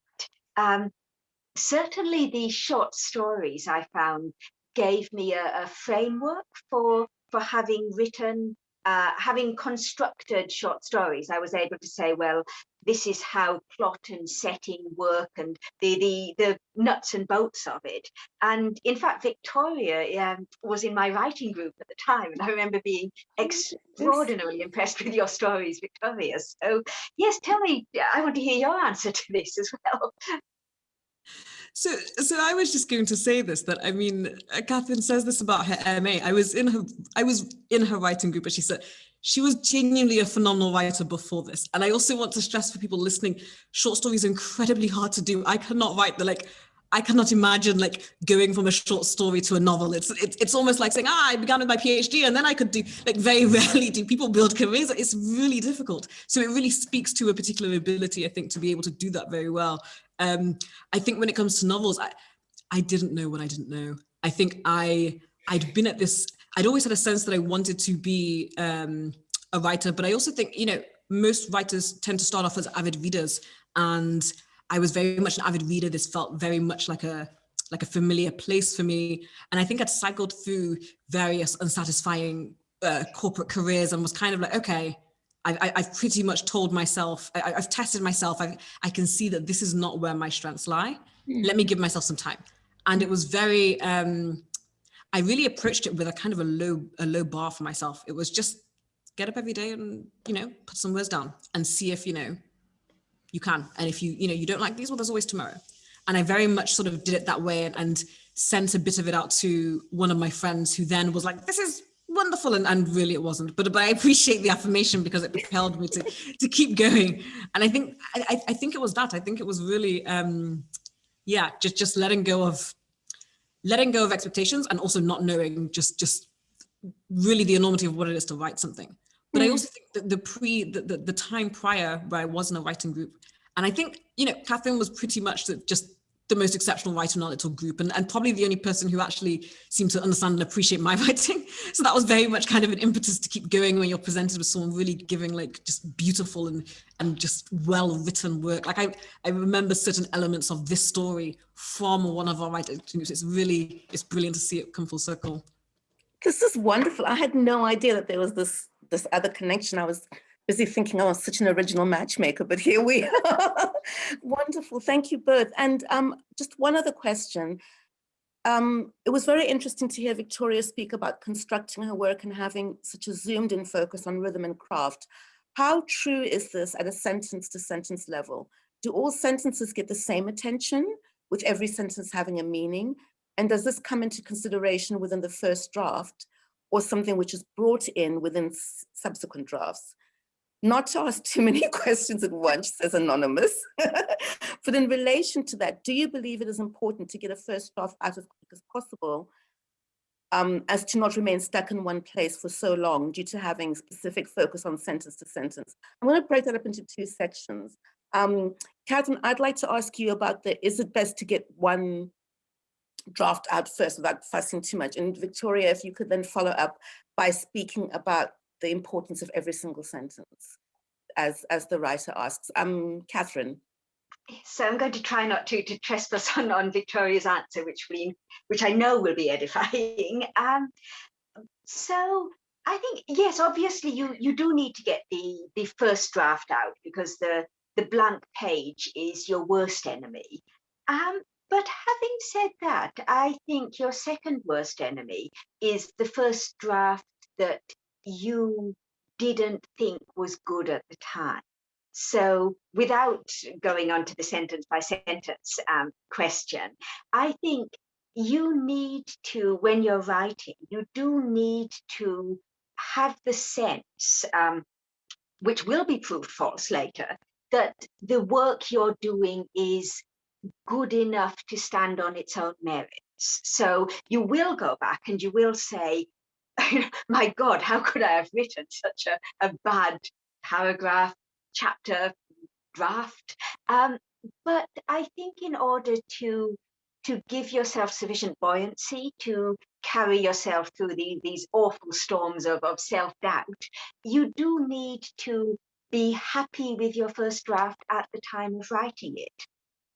Certainly the short stories I found gave me a framework for having written, having constructed short stories. I was able to say, well, this is how plot and setting work, and the nuts and bolts of it. And in fact, Victoria was in my writing group at the time, and I remember being extraordinarily impressed with your stories, Victoria. So yes, tell me, I want to hear your answer to this as well. So I was just going to say this, that I mean, Catherine says this about her MA. I was in her writing group, but she said she was genuinely a phenomenal writer before this. And I also want to stress for people listening, short stories are incredibly hard to do. I cannot write I cannot imagine going from a short story to a novel. It's almost like saying, I began with my PhD and then I could do, very rarely do people build careers. It's really difficult. So it really speaks to a particular ability, I think, to be able to do that very well. I think when it comes to novels, I didn't know what I didn't know. I think I'd been at this, I'd always had a sense that I wanted to be a writer, but I also think, most writers tend to start off as avid readers, and I was very much an avid reader. This felt very much like a familiar place for me. And I think I'd cycled through various unsatisfying corporate careers and was kind of like, okay, I've pretty much told myself, I've tested myself. I can see that this is not where my strengths lie. Let me give myself some time. And it was very, I really approached it with a kind of a low bar for myself. It was just get up every day and, put some words down and see if, you can. And if you don't like these, well, there's always tomorrow. And I very much sort of did it that way and sent a bit of it out to one of my friends, who then was like, this is wonderful. And really it wasn't, but I appreciate the affirmation because it propelled me to keep going. And I think it was that. I think it was really, just letting go of expectations, and also not knowing just really the enormity of what it is to write something. But I also think that the time prior where I was in a writing group, and I think, Catherine was pretty much just the most exceptional writer in our little group, and probably the only person who actually seemed to understand and appreciate my writing. So that was very much kind of an impetus to keep going when you're presented with someone really giving just beautiful and just well-written work. I remember certain elements of this story from one of our writers. It's brilliant to see it come full circle. This is wonderful. I had no idea that there was this other connection. I was busy thinking I was such an original matchmaker, but here we are. Wonderful. Thank you both. And just one other question. It was very interesting to hear Victoria speak about constructing her work and having such a zoomed in focus on rhythm and craft. How true is this at a sentence to sentence level? Do all sentences get the same attention, with every sentence having a meaning? And does this come into consideration within the first draft, or something which is brought in within subsequent drafts? Not to ask too many questions at once, says Anonymous, but in relation to that, do you believe it is important to get a first draft out as quick as possible, as to not remain stuck in one place for so long due to having specific focus on sentence to sentence? I'm going to break that up into two sections. Catherine, I'd like to ask you about is it best to get one draft out first without fussing too much? And Victoria, if you could then follow up by speaking about the importance of every single sentence, as the writer asks. Catherine. So I'm going to try not to trespass on Victoria's answer, which I know will be edifying. So I think, yes, obviously you do need to get the first draft out, because the blank page is your worst enemy. But having said that, I think your second worst enemy is the first draft that you didn't think was good at the time. So without going on to the sentence by sentence question, I think you need to, when you're writing, you do need to have the sense, which will be proved false later, that the work you're doing is good enough to stand on its own merits. So you will go back and you will say, my God, how could I have written such a bad paragraph, chapter, draft? But I think in order to give yourself sufficient buoyancy to carry yourself through these awful storms of self-doubt, you do need to be happy with your first draft at the time of writing it.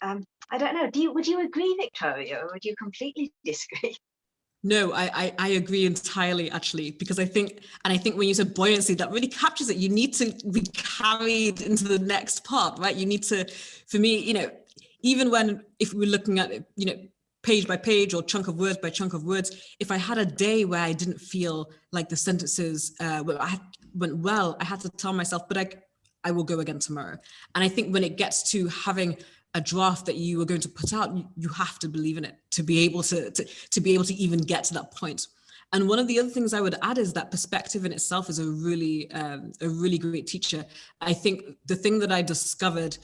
I don't know, would you agree, Victoria, or would you completely disagree? No, I agree entirely, actually, because I think when you said buoyancy, that really captures it. You need to be carried into the next part, right? You need to, for me, even if we're looking at it, page by page or chunk of words by chunk of words, if I had a day where I didn't feel like the sentences went well, I had to tell myself, but I will go again tomorrow. And I think when it gets to having a draft that you are going to put out, you have to believe in it to be able to even get to that point. And one of the other things I would add is that perspective in itself is a really great teacher. I think the thing that I discovered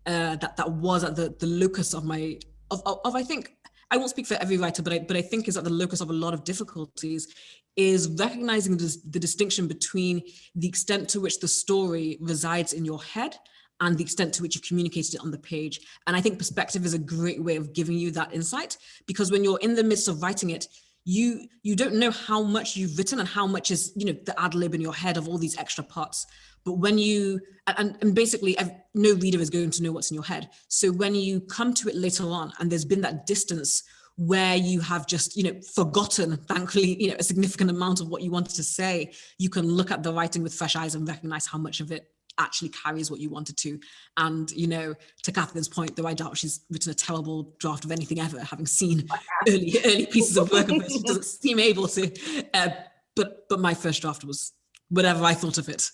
that was at the locus of my I think, I won't speak for every writer, but I think is at the locus of a lot of difficulties, is recognizing the distinction between the extent to which the story resides in your head and the extent to which you've communicated it on the page. And I think perspective is a great way of giving you that insight, because when you're in the midst of writing it, you don't know how much you've written and how much is, the ad lib in your head of all these extra parts. But when you, and basically no reader is going to know what's in your head. So when you come to it later on and there's been that distance where you have just, forgotten, thankfully, a significant amount of what you wanted to say, you can look at the writing with fresh eyes and recognize how much of it actually carries what you wanted to. And, to Catherine's point, though I doubt she's written a terrible draft of anything ever, having seen early pieces of work of hers, she doesn't seem able to. But my first draft was whatever I thought of it.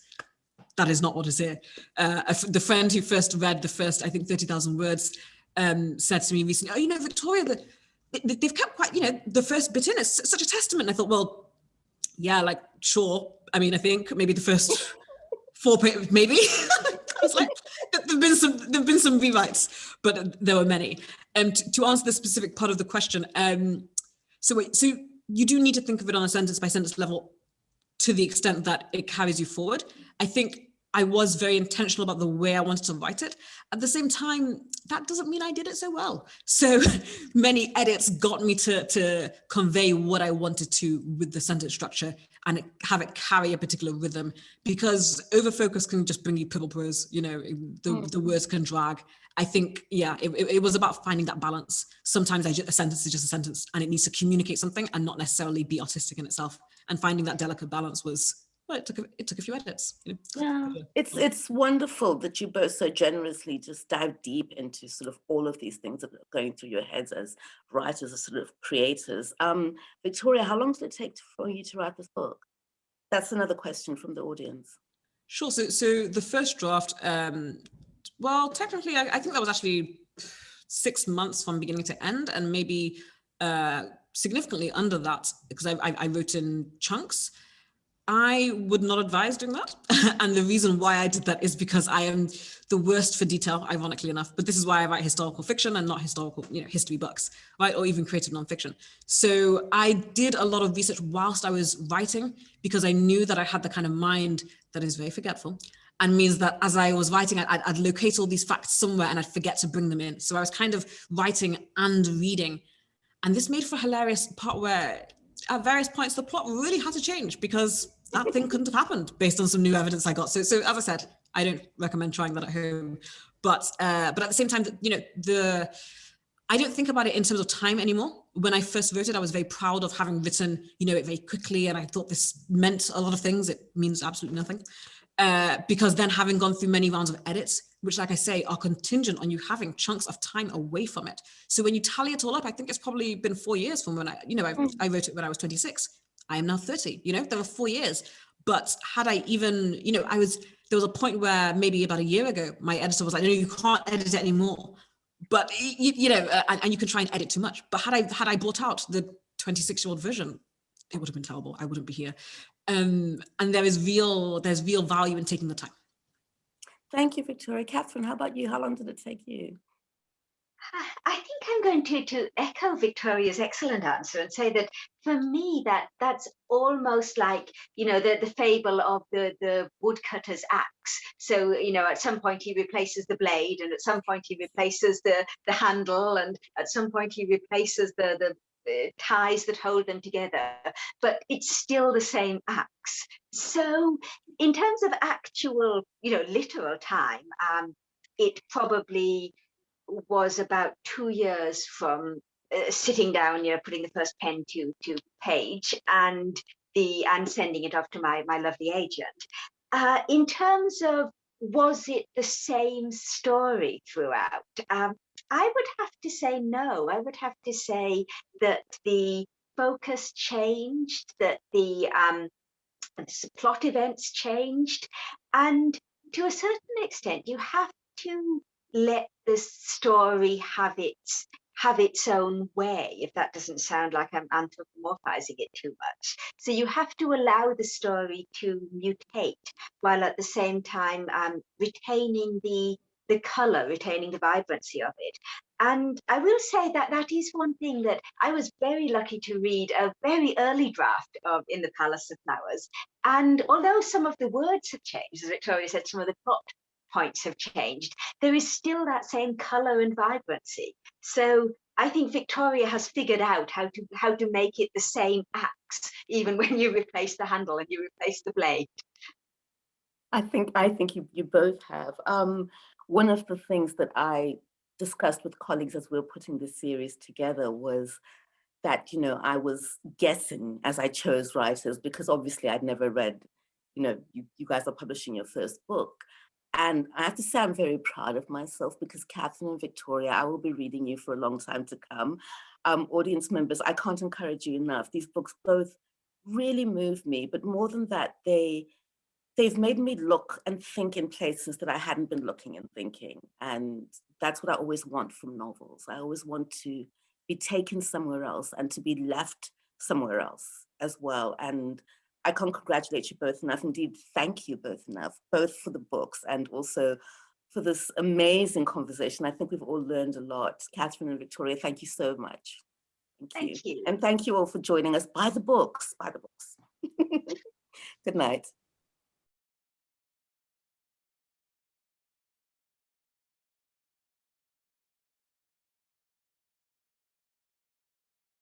That is not what is here. The friend who first read the first, I think, 30,000 words said to me recently, oh, Victoria, they've kept quite, the first bit in, it's such a testament. And I thought, well, yeah, like, sure. I mean, I think maybe the first 4 pages, maybe. It's like, there've been some rewrites, but there were many. To answer the specific part of the question, so you do need to think of it on a sentence by sentence level to the extent that it carries you forward. I think I was very intentional about the way I wanted to write it. At the same time, that doesn't mean I did it so well. So many edits got me to convey what I wanted to with the sentence structure and have it carry a particular rhythm, because overfocus can just bring you purple prose, the words can drag. I think, yeah, it was about finding that balance. Sometimes a sentence is just a sentence and it needs to communicate something and not necessarily be artistic in itself. And finding that delicate balance was, well, it took a few edits. Yeah, it's wonderful that you both so generously just dive deep into sort of all of these things that are going through your heads as writers, as sort of creators. Victoria, how long did it take for you to write this book? That's another question from the audience. Sure. So the first draft, well, technically, I think that was actually 6 months from beginning to end, and maybe significantly under that, because I wrote in chunks. I would not advise doing that. And the reason why I did that is because I am the worst for detail, ironically enough. But this is why I write historical fiction and not historical, history books, right? Or even creative nonfiction. So I did a lot of research whilst I was writing, because I knew that I had the kind of mind that is very forgetful, and means that as I was writing, I'd locate all these facts somewhere and I'd forget to bring them in. So I was kind of writing and reading. And this made for a hilarious part where at various points, the plot really had to change because that thing couldn't have happened based on some new evidence I got. So as I said, I don't recommend trying that at home. But at the same time, I don't think about it in terms of time anymore. When I first wrote it, I was very proud of having written, it very quickly. And I thought this meant a lot of things. It means absolutely nothing. Because then having gone through many rounds of edits, which, like I say, are contingent on you having chunks of time away from it. So when you tally it all up, I think it's probably been 4 years from when I wrote it when I was 26. I am now 30, there were 4 years. But had I even, there was a point where maybe about a year ago, my editor was like, no, you can't edit it anymore. But, and you can try and edit too much. But had I brought out the 26-year-old version, it would have been terrible. I wouldn't be here. And there's real value in taking the time. Thank you, Victoria. Catherine, how about you? How long did it take you? I think I'm going to echo Victoria's excellent answer and say that for me, that's almost like, the fable of the woodcutter's axe. So, at some point he replaces the blade, and at some point he replaces the handle, and at some point he replaces the ties that hold them together, but it's still the same axe. So in terms of actual, literal time, it probably was about 2 years from sitting down, putting the first pen to page and sending it off to my lovely agent. In terms of, was it the same story throughout? I would have to say no. I would have to say that the focus changed, that the plot events changed, and to a certain extent, you have to let the story have its own way, if that doesn't sound like I'm anthropomorphizing it too much. So you have to allow the story to mutate, while at the same time retaining the color, retaining the vibrancy of it. And I will say that that is one thing that I was very lucky to read a very early draft of In the Palace of Flowers. And although some of the words have changed, as Victoria said, some of the plot points have changed, there is still that same color and vibrancy. So I think Victoria has figured out how to make it the same axe, even when you replace the handle and you replace the blade. I think you both have. One of the things that I discussed with colleagues as we were putting this series together was that, I was guessing as I chose writers, because obviously I'd never read, you guys are publishing your first book. And I have to say I'm very proud of myself, because Catherine and Victoria, I will be reading you for a long time to come. Audience members, I can't encourage you enough. These books both really move me, but more than that, they've made me look and think in places that I hadn't been looking and thinking. And that's what I always want from novels. I always want to be taken somewhere else and to be left somewhere else as well. And I can't congratulate you both enough. Indeed, thank you both enough, both for the books and also for this amazing conversation. I think we've all learned a lot. Catherine and Victoria, thank you so much. Thank you. And thank you all for joining us. Buy the books, buy the books. Good night.